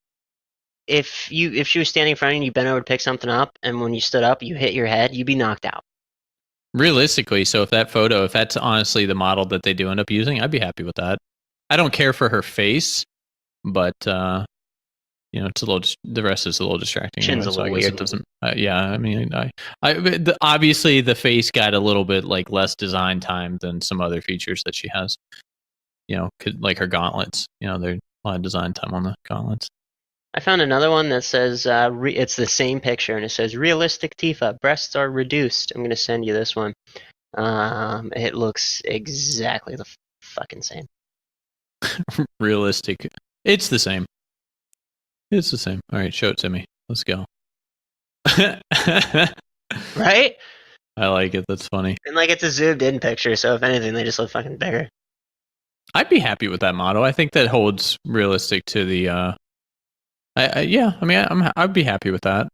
if she was standing in front of you and you bent over to pick something up, and when you stood up, you hit your head, you'd be knocked out. Realistically, so if that's honestly the model that they do end up using, I'd be happy with that. I don't care for her face, but it's a little. The rest is a little distracting. Chin's Anyway, a so I little guess weird. it doesn't. Yeah, I mean, obviously the face got a little bit like less design time than some other features that she has. Like her gauntlets. There's a lot of design time on the gauntlets. I found another one that says it's the same picture and it says realistic Tifa, breasts are reduced. I'm gonna send you this one. It looks exactly the fucking same. Realistic. It's the same. It's the same. All right, show it to me. Let's go. Right? I like it. That's funny. And like it's a zoomed in picture, so if anything, they just look fucking bigger. I'd be happy with that model. I think that holds realistic to the. I'd be happy with that.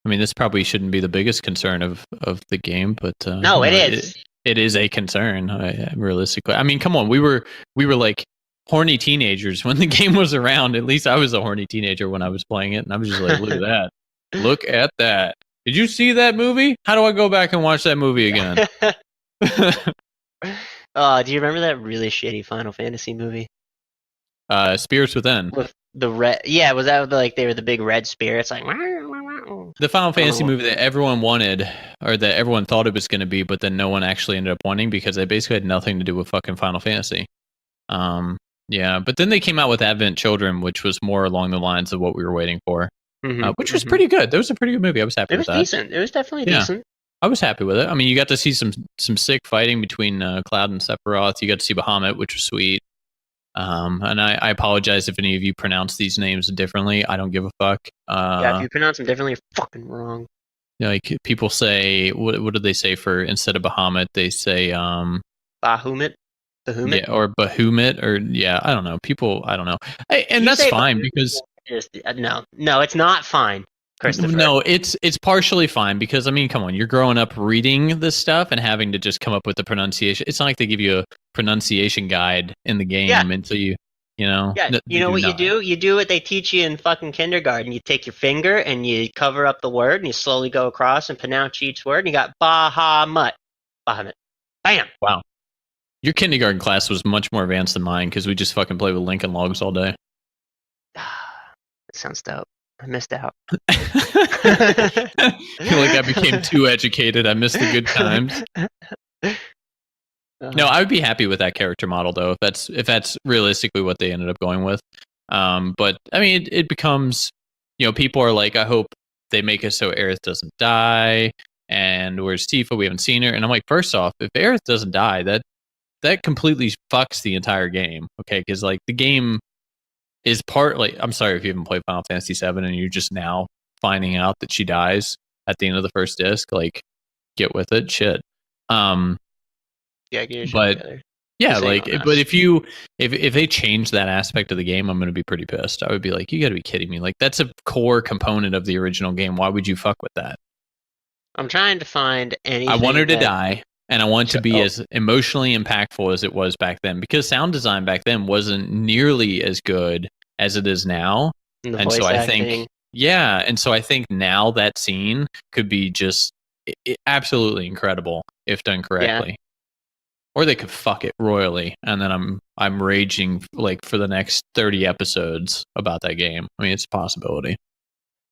I mean, this probably shouldn't be the biggest concern of the game, but no, it is. It is a concern. Realistically, I mean, come on, we were like horny teenagers when the game was around. At least I was a horny teenager when I was playing it, and I was just like, look at that, look at that. Did you see that movie? How do I go back and watch that movie again? Do you remember that really shitty Final Fantasy movie? Spirits Within. With the red, yeah, was that like they were the big red spirits, like the Final Fantasy movie that everyone wanted, or that everyone thought it was going to be, but then no one actually ended up wanting because they basically had nothing to do with fucking Final Fantasy. Yeah, but then they came out with Advent Children, which was more along the lines of what we were waiting for, which was pretty good. That was a pretty good movie. I was happy with that. It was decent. It was definitely decent. I was happy with it. I mean, you got to see some sick fighting between Cloud and Sephiroth. You got to see Bahamut, which was sweet. And I apologize if any of you pronounce these names differently. I don't give a fuck. Yeah, if you pronounce them differently, you're fucking wrong. Like people say, what do they say for instead of Bahamut? They say Bahamut. Yeah, or Bahamut, or I don't know. People, I don't know, and that's fine because no, it's not fine, Christopher. No, it's partially fine because I mean, come on, you're growing up reading this stuff and having to just come up with the pronunciation. It's not like they give you a pronunciation guide in the game until you know. Yeah, you know what you do? You do what they teach you in fucking kindergarten. You take your finger and you cover up the word and you slowly go across and pronounce each word. And you got Bahamut. Bam. Wow. Your kindergarten class was much more advanced than mine because we just fucking play with Lincoln Logs all day. That sounds dope. I missed out. I feel like I became too educated. I missed the good times. No, I would be happy with that character model though, if that's realistically what they ended up going with. But I mean, it becomes, people are like, I hope they make it so Aerith doesn't die. And where's Tifa? We haven't seen her. And I'm like, first off, if Aerith doesn't die, that completely fucks the entire game. Okay, because like the game is I'm sorry if you haven't played Final Fantasy VII and you're just now finding out that she dies at the end of the first disc. Like, get with it, shit. Yeah, get your shit but together. But if they change that aspect of the game, I'm going to be pretty pissed. I would be like, you got to be kidding me! Like, that's a core component of the original game. Why would you fuck with that? I'm trying to find anything. I want her to die. And I want it to be as emotionally impactful as it was back then, because sound design back then wasn't nearly as good as it is now. And so I think, and so I think now that scene could be just absolutely incredible if done correctly. Or they could fuck it royally, and then I'm raging like for the next 30 episodes about that game. I mean, it's a possibility.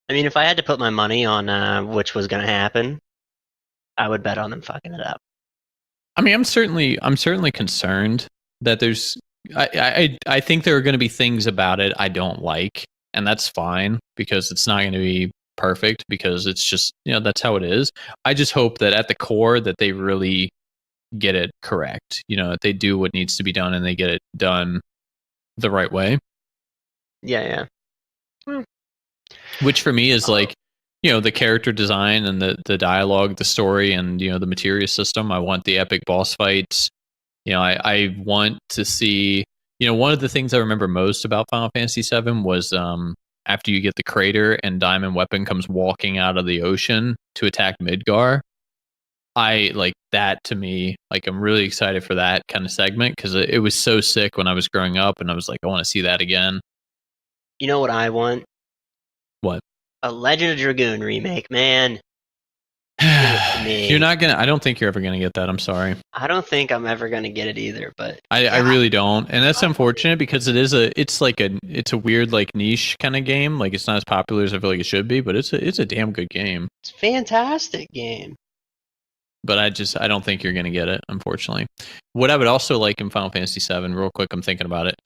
I mean, if I had to put my money on which was going to happen, I would bet on them fucking it up. I mean, I'm certainly concerned that there's. I think there are going to be things about it I don't like, and that's fine because it's not going to be perfect because it's just that's how it is. I just hope that at the core that they really get it correct. That they do what needs to be done and they get it done the right way. Yeah. Which for me is like. The character design and the dialogue, the story, and the materia system. I want the epic boss fights. I want to see. One of the things I remember most about Final Fantasy VII was after you get the crater and Diamond Weapon comes walking out of the ocean to attack Midgar. I like that to me. Like, I'm really excited for that kind of segment because it was so sick when I was growing up, and I was like, I want to see that again. You know what I want? What? A Legend of Dragoon remake, man. Give it to me. You're not gonna. I don't think you're ever gonna get that. I'm sorry. I don't think I'm ever gonna get it either, but I really don't, and that's unfortunate because it's a weird like niche kind of game. Like, it's not as popular as I feel like it should be, but it's a damn good game. It's a fantastic game. But I don't think you're gonna get it, unfortunately. What I would also like in Final Fantasy VII, real quick, I'm thinking about it.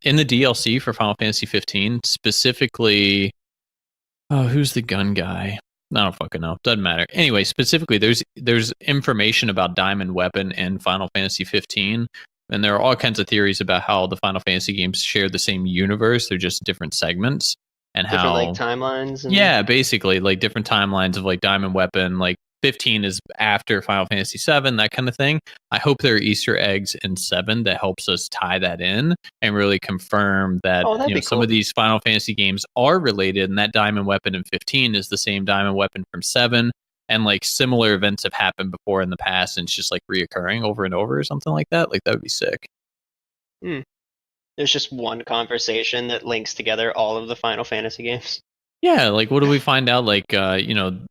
In the DLC for Final Fantasy 15, specifically, who's the gun guy? I don't fucking know. Doesn't matter. Anyway, specifically, there's information about Diamond Weapon in Final Fantasy 15, and there are all kinds of theories about how the Final Fantasy games share the same universe. They're just different segments, and different, how like timelines. Yeah, basically, like different timelines of like Diamond Weapon. Like 15 is after Final Fantasy 7, that kind of thing. I hope there are Easter eggs in 7 that helps us tie that in and really confirm that some of these Final Fantasy games are related, and that Diamond Weapon in 15 is the same Diamond Weapon from 7, and like similar events have happened before in the past, and it's just like reoccurring over and over or something like that. Like, that would be sick. There's just one conversation that links together all of the Final Fantasy games. Yeah, like, what do we find out? Like,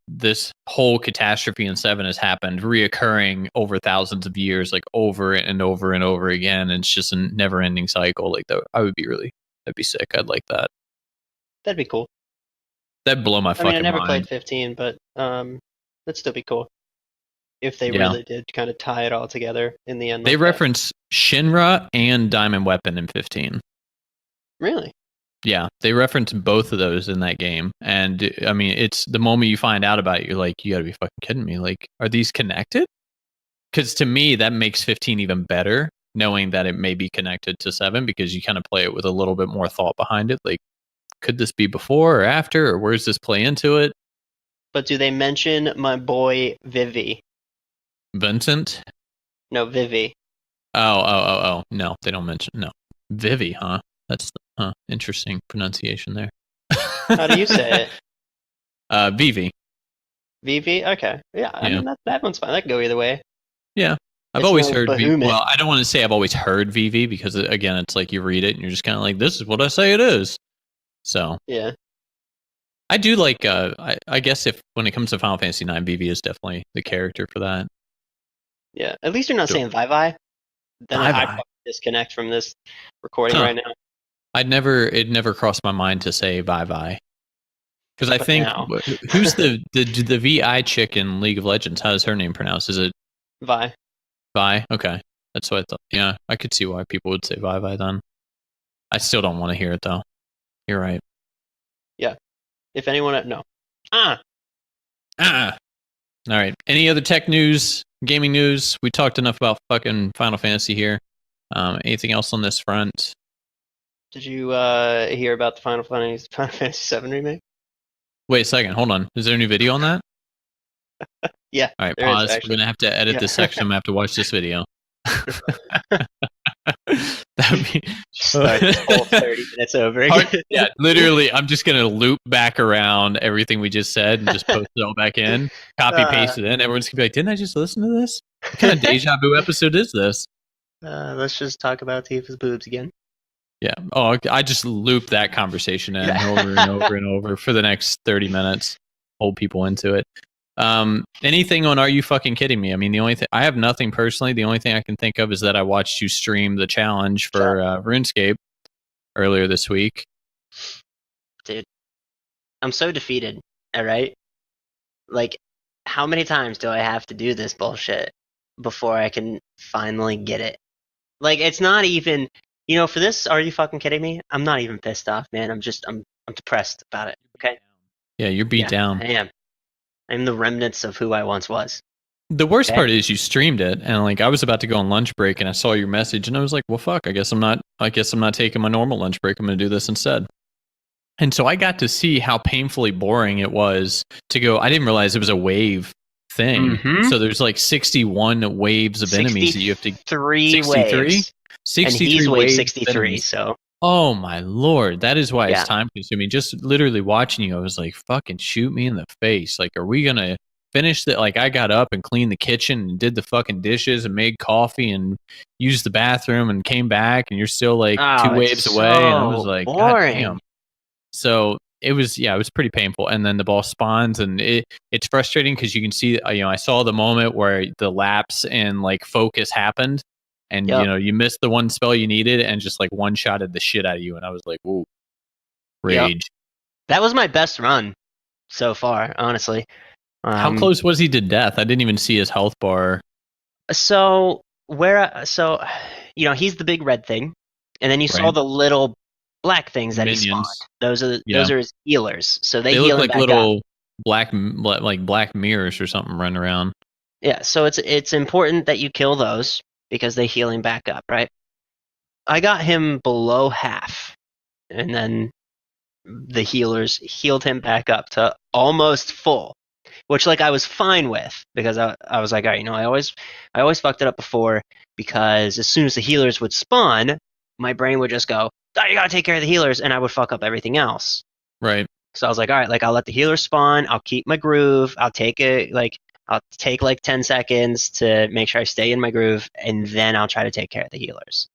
this whole catastrophe in 7 has happened, reoccurring over thousands of years, like over and over and over again. And it's just a never-ending cycle. Like, that'd be sick. I'd like that. That'd be cool. That'd blow my fucking mind. I never played 15, but that'd still be cool if they really did kind of tie it all together in the end. They reference Shinra and Diamond Weapon in 15. Really? Yeah, they reference both of those in that game. And I mean, it's the moment you find out about it, you're like, you gotta be fucking kidding me. Like, are these connected? Because to me, that makes 15 even better, knowing that it may be connected to 7, because you kind of play it with a little bit more thought behind it. Like, could this be before or after, or where's this play into it? But do they mention my boy Vivi? Vincent? No, Vivi. Oh. No, they don't mention. No. Vivi, huh? That's interesting pronunciation there. How do you say it? Vivi. Vivi? Okay. Yeah, I mean, that one's fine. That can go either way. Yeah. I've always heard Vivi. Well, I don't want to say I've always heard Vivi, because, again, it's like you read it and you're just kind of like, this is what I say it is. So. Yeah. I do like, I guess when it comes to Final Fantasy 9, Vivi is definitely the character for that. Yeah. At least you're not saying Vi. Then I fucking disconnect from this recording right now. It never crossed my mind to say Vi. Because I think, who's the VI chick in League of Legends? How is her name pronounced? Is it Vi? Vi? Okay. That's what I thought. Yeah, I could see why people would say Vi then. I still don't want to hear it, though. You're right. Yeah. If anyone... No. All right. Any other tech news, gaming news? We talked enough about fucking Final Fantasy here. Anything else on this front? Did you hear about the Final Fantasy VII remake? Wait a second. Hold on. Is there a new video on that? Yeah. All right, pause. We're going to have to edit this section. I'm going to have to watch this video. That would be... Start the whole 30 minutes over again. Yeah, literally, I'm just going to loop back around everything we just said and just post it all back in. Copy, paste it in. Everyone's going to be like, didn't I just listen to this? What kind of deja vu episode is this? Let's just talk about Tifa's boobs again. Yeah. Oh, I just loop that conversation in over and over and over for the next 30 minutes. Hold people into it. Anything on Are You Fucking Kidding Me? I mean, the only thing I have nothing personally. The only thing I can think of is that I watched you stream the challenge for RuneScape earlier this week. Dude, I'm so defeated. All right, like, how many times do I have to do this bullshit before I can finally get it? Like, it's not even. For this, Are You Fucking Kidding Me? I'm not even pissed off, man. I'm depressed about it. Okay. Yeah, you're beat down. I am. I'm the remnants of who I once was. The worst part is you streamed it, and like I was about to go on lunch break, and I saw your message, and I was like, "Well, fuck. I guess I'm not taking my normal lunch break. I'm going to do this instead." And so I got to see how painfully boring it was to go. I didn't realize it was a wave thing. Mm-hmm. So there's like 61 waves of enemies that you have to. 63. 63 and he's wave 63, enemies. so. Oh my lord, that is why it's time consuming. Just literally watching you, I was like, fucking shoot me in the face. Like, are we gonna finished it. Like I got up and cleaned the kitchen and did the fucking dishes and made coffee and used the bathroom and came back, and you're still like two waves away, and I was like, God damn. So it was pretty painful. And then the ball spawns, and it's frustrating because you can see, I saw the moment where the lapse and like focus happened, and you missed the one spell you needed, and just like one shotted the shit out of you, and I was like, whoa, rage. Yep. That was my best run so far, honestly. How close was he to death? I didn't even see his health bar. So he's the big red thing, and then you saw the little black things that Minions. he spawned. Those are his healers. So they look heal like back little up. black mirrors or something running around. Yeah, so it's important that you kill those because they heal him back up, right? I got him below half, and then the healers healed him back up to almost full, which like I was fine with because I was like, all right, I always fucked it up before because as soon as the healers would spawn, my brain would just go, oh, you gotta take care of the healers, and I would fuck up everything else. Right. So I was like, all right, like I'll let the healers spawn, I'll keep my groove, I'll take like 10 seconds to make sure I stay in my groove, and then I'll try to take care of the healers.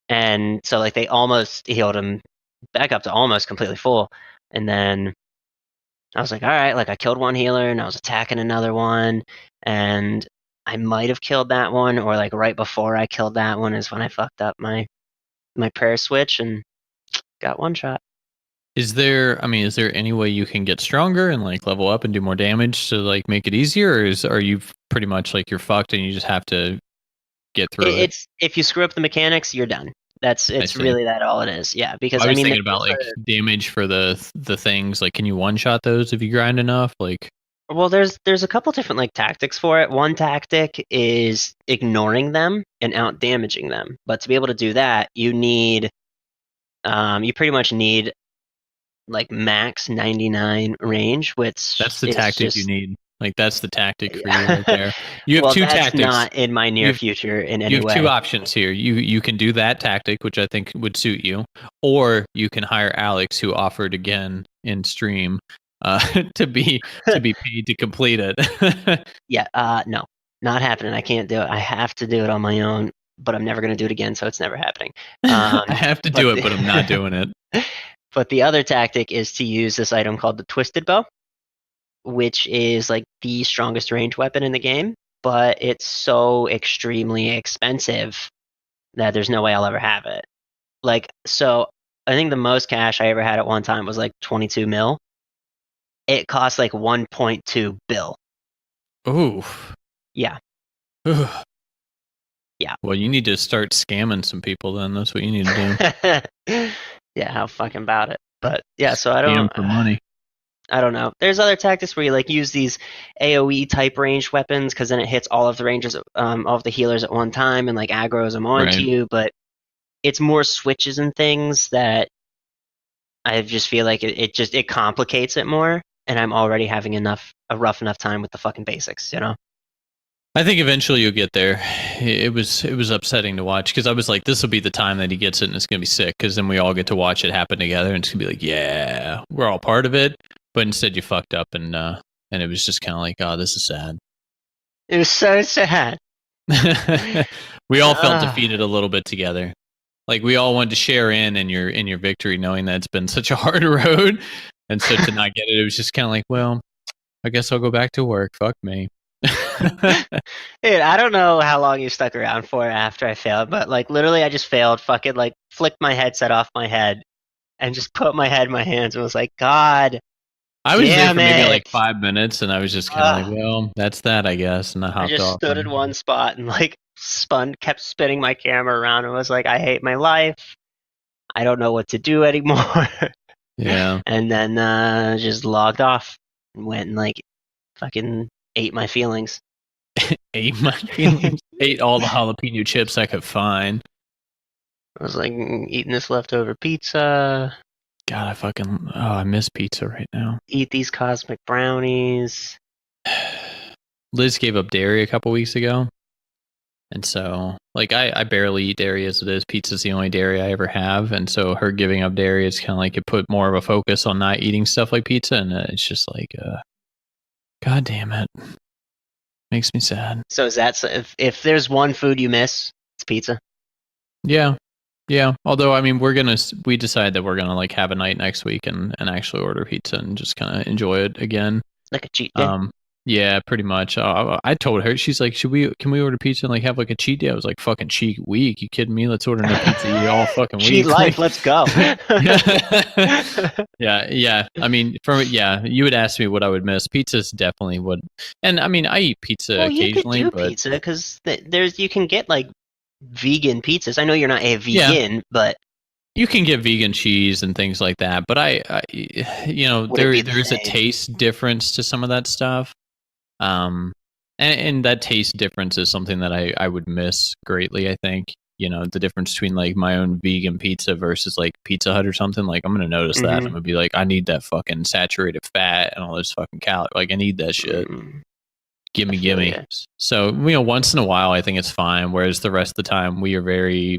And so like they almost healed him back up to almost completely full, and then I was like, all right, like I killed one healer and I was attacking another one, and I might have killed that one, or like right before I killed that one is when I fucked up my prayer switch and got one shot. Is there any way you can get stronger and like level up and do more damage to like make it easier, or are you pretty much like you're fucked and you just have to get through it? It's if you screw up the mechanics, you're done. It's really that all it is. Yeah, because I was thinking about like damage for the things. Like, can you one shot those if you grind enough? Like, well, there's a couple different like tactics for it. One tactic is ignoring them and out damaging them. But to be able to do that, you pretty much need like max 99 range, which that's the tactic you need. Like that's the tactic for you right there. You have two tactics. Not in my near future in any way. You have two options here. You can do that tactic, which I think would suit you, or you can hire Alex, who offered again in stream to be paid to complete it. Yeah, no, not happening. I can't do it. I have to do it on my own, but I'm never going to do it again, so it's never happening. I have to do it, but I'm not doing it. But the other tactic is to use this item called the Twisted Bow, which is like the strongest range weapon in the game, but it's so extremely expensive that there's no way I'll ever have it. Like, so I think the most cash I ever had at one time was like 22 mil. It costs like 1.2 bill. Ooh. Yeah. Yeah. Well, you need to start scamming some people then. That's what you need to do. Yeah, how fucking about it. But yeah, so I don't scam for money. I don't know. There's other tactics where you like use these AoE type ranged weapons because then it hits all of the rangers, all of the healers at one time and like aggroes them onto you. But it's more switches and things that I just feel like it complicates it more, and I'm already having a rough enough time with the fucking basics, I think eventually you'll get there. It was upsetting to watch because I was like, this will be the time that he gets it and it's gonna be sick because then we all get to watch it happen together and it's gonna be like, yeah, we're all part of it. But instead you fucked up and it was just kind of like, oh, this is sad. It was so sad. We all felt defeated a little bit together. Like we all wanted to share in your victory, knowing that it's been such a hard road, and so to not get it, it was just kind of like, well, I guess I'll go back to work. Fuck me. Dude, I don't know how long you stuck around for after I failed, but like literally I just failed, fucking like flicked my headset off my head and just put my head in my hands and was like, God. I was there for maybe like 5 minutes and I was just kind of like, well, that's that, I guess. And I hopped off. I just stood in one spot and like kept spinning my camera around and was like, I hate my life. I don't know what to do anymore. Yeah. And then just logged off and went and like fucking ate my feelings. Ate my feelings? Ate all the jalapeno chips I could find. I was like eating this leftover pizza. God, I miss pizza right now. Eat these cosmic brownies. Liz gave up dairy a couple weeks ago. And so, like, I barely eat dairy as it is. Pizza's the only dairy I ever have. And so her giving up dairy is kind of like it put more of a focus on not eating stuff like pizza. And it's just like, God damn it. Makes me sad. So is that if there's one food you miss, it's pizza. Yeah. Although, I mean, we decided that we're gonna like have a night next week and actually order pizza and just kind of enjoy it again. Like a cheat day. Yeah, pretty much. I told her, she's like, can we order pizza and like have like a cheat day? I was like, fucking cheat week? You kidding me? Let's order no pizza all fucking week. Cheat life, let's go. Yeah. I mean, you would ask me what I would miss. Pizza's definitely what, and I mean, I eat pizza occasionally. You could do pizza because you can get like vegan pizzas. I know you're not a vegan, but you can get vegan cheese and things like that. But there is a taste difference to some of that stuff. And that taste difference is something that I would miss greatly. I think, the difference between like my own vegan pizza versus like Pizza Hut or something, like I'm going to notice that. And I'm going to be like, I need that fucking saturated fat and all those fucking calories. Like I need that shit. Gimme. Yeah. So, once in a while, I think it's fine. Whereas the rest of the time we are very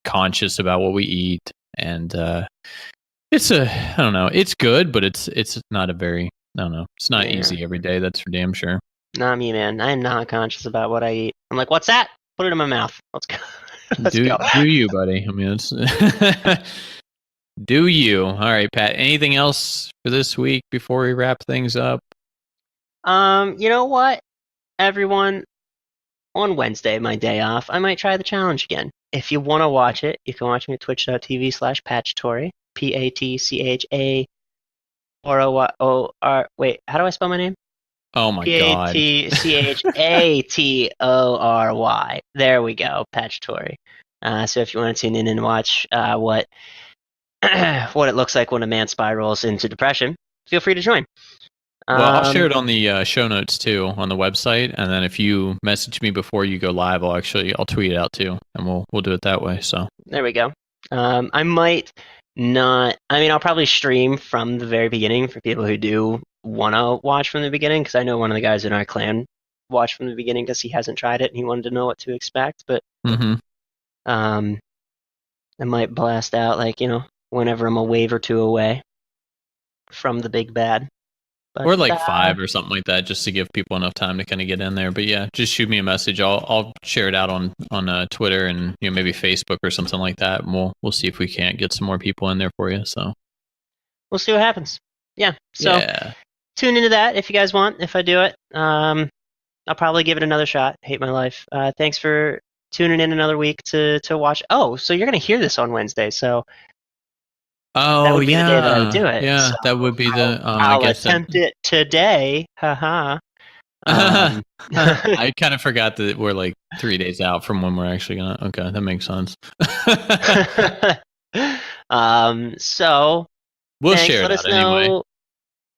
conscious about what we eat. And, I don't know, it's good, but it's not a very, I don't know. It's not easy every day. That's for damn sure. Not me, man. I'm not conscious about what I eat. I'm like, what's that? Put it in my mouth. Let's go. Do you, buddy? I mean, it's do you? All right, Pat. Anything else for this week before we wrap things up? You know what, everyone? On Wednesday, my day off, I might try the challenge again. If you want to watch it, you can watch me at twitch.tv/Patchatory. PATCHATORY. Wait, how do I spell my name? Oh my god. PATCHATORY. There we go, Patchatory. So if you want to tune in and watch what it looks like when a man spirals into depression, feel free to join. Well, I'll share it on the show notes too on the website, and then if you message me before you go live, I'll tweet it out too, and we'll do it that way. So there we go. I might not. I mean, I'll probably stream from the very beginning for people who do want to watch from the beginning, because I know one of the guys in our clan watched from the beginning because he hasn't tried it and he wanted to know what to expect. But I might blast out whenever I'm a wave or two away from the big bad. But, or like 5 or something like that, just to give people enough time to kind of get in there. But yeah, just shoot me a message. I'll share it out on Twitter and maybe Facebook or something like that, and we'll see if we can't get some more people in there for you. So we'll see what happens. Yeah. So tune into that if you guys want. If I do it, I'll probably give it another shot. Hate my life. Thanks for tuning in another week to watch. Oh, so you're gonna hear this on Wednesday, so. That would be the day that I would do it. Yeah, so that would be the. I'll attempt it today. Haha. I kind of forgot that we're like 3 days out from when we're actually gonna. Okay, that makes sense. So we'll share it out anyway.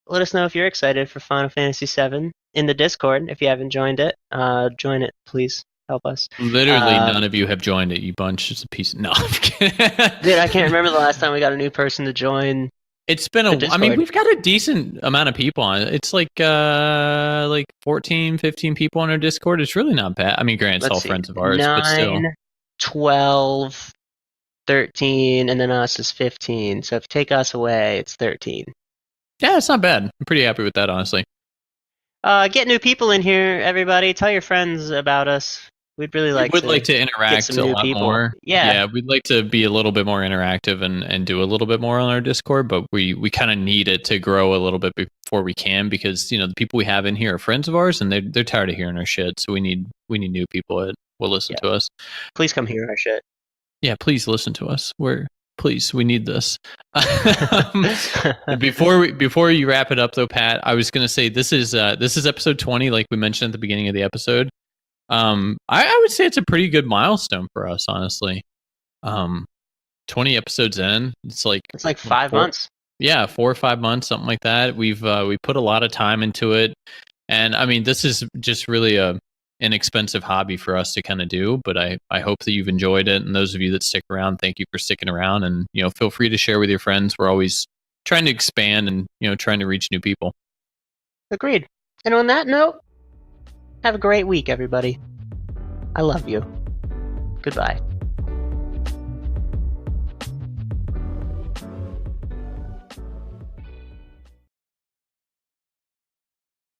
Let us know if you're excited for Final Fantasy VII in the Discord. If you haven't joined it, join it, please. Help us. Literally, none of you have joined it. You bunch of pieces. No, I'm kidding. Dude, I can't remember the last time we got a new person to join. It's been I mean, we've got a decent amount of people on it. It's like 14, 15 people on our Discord. It's really not bad. I mean, granted, it's all friends of ours, 9, but still. 12, 13, and then us is 15. So if you take us away, it's 13. Yeah, it's not bad. I'm pretty happy with that, honestly. Get new people in here, everybody. Tell your friends about us. We'd really like to interact a lot more. Yeah, we'd like to be a little bit more interactive and do a little bit more on our Discord, but we kind of need it to grow a little bit before we can, because the people we have in here are friends of ours and they're tired of hearing our shit. So we need new people that will listen to us. Please come hear our shit. Yeah, please listen to us. Please, we need this. Before you wrap it up though, Pat, I was gonna say this is episode 20, like we mentioned at the beginning of the episode. I would say it's a pretty good milestone for us, honestly. 20 episodes in, it's like 5 months. Yeah, 4 or 5 months, something like that. We put a lot of time into it, and I mean, this is just really a inexpensive hobby for us to kind of do. But I hope that you've enjoyed it, and those of you that stick around, thank you for sticking around. And feel free to share with your friends. We're always trying to expand and trying to reach new people. Agreed. And on that note, have a great week, everybody. I love you. Goodbye.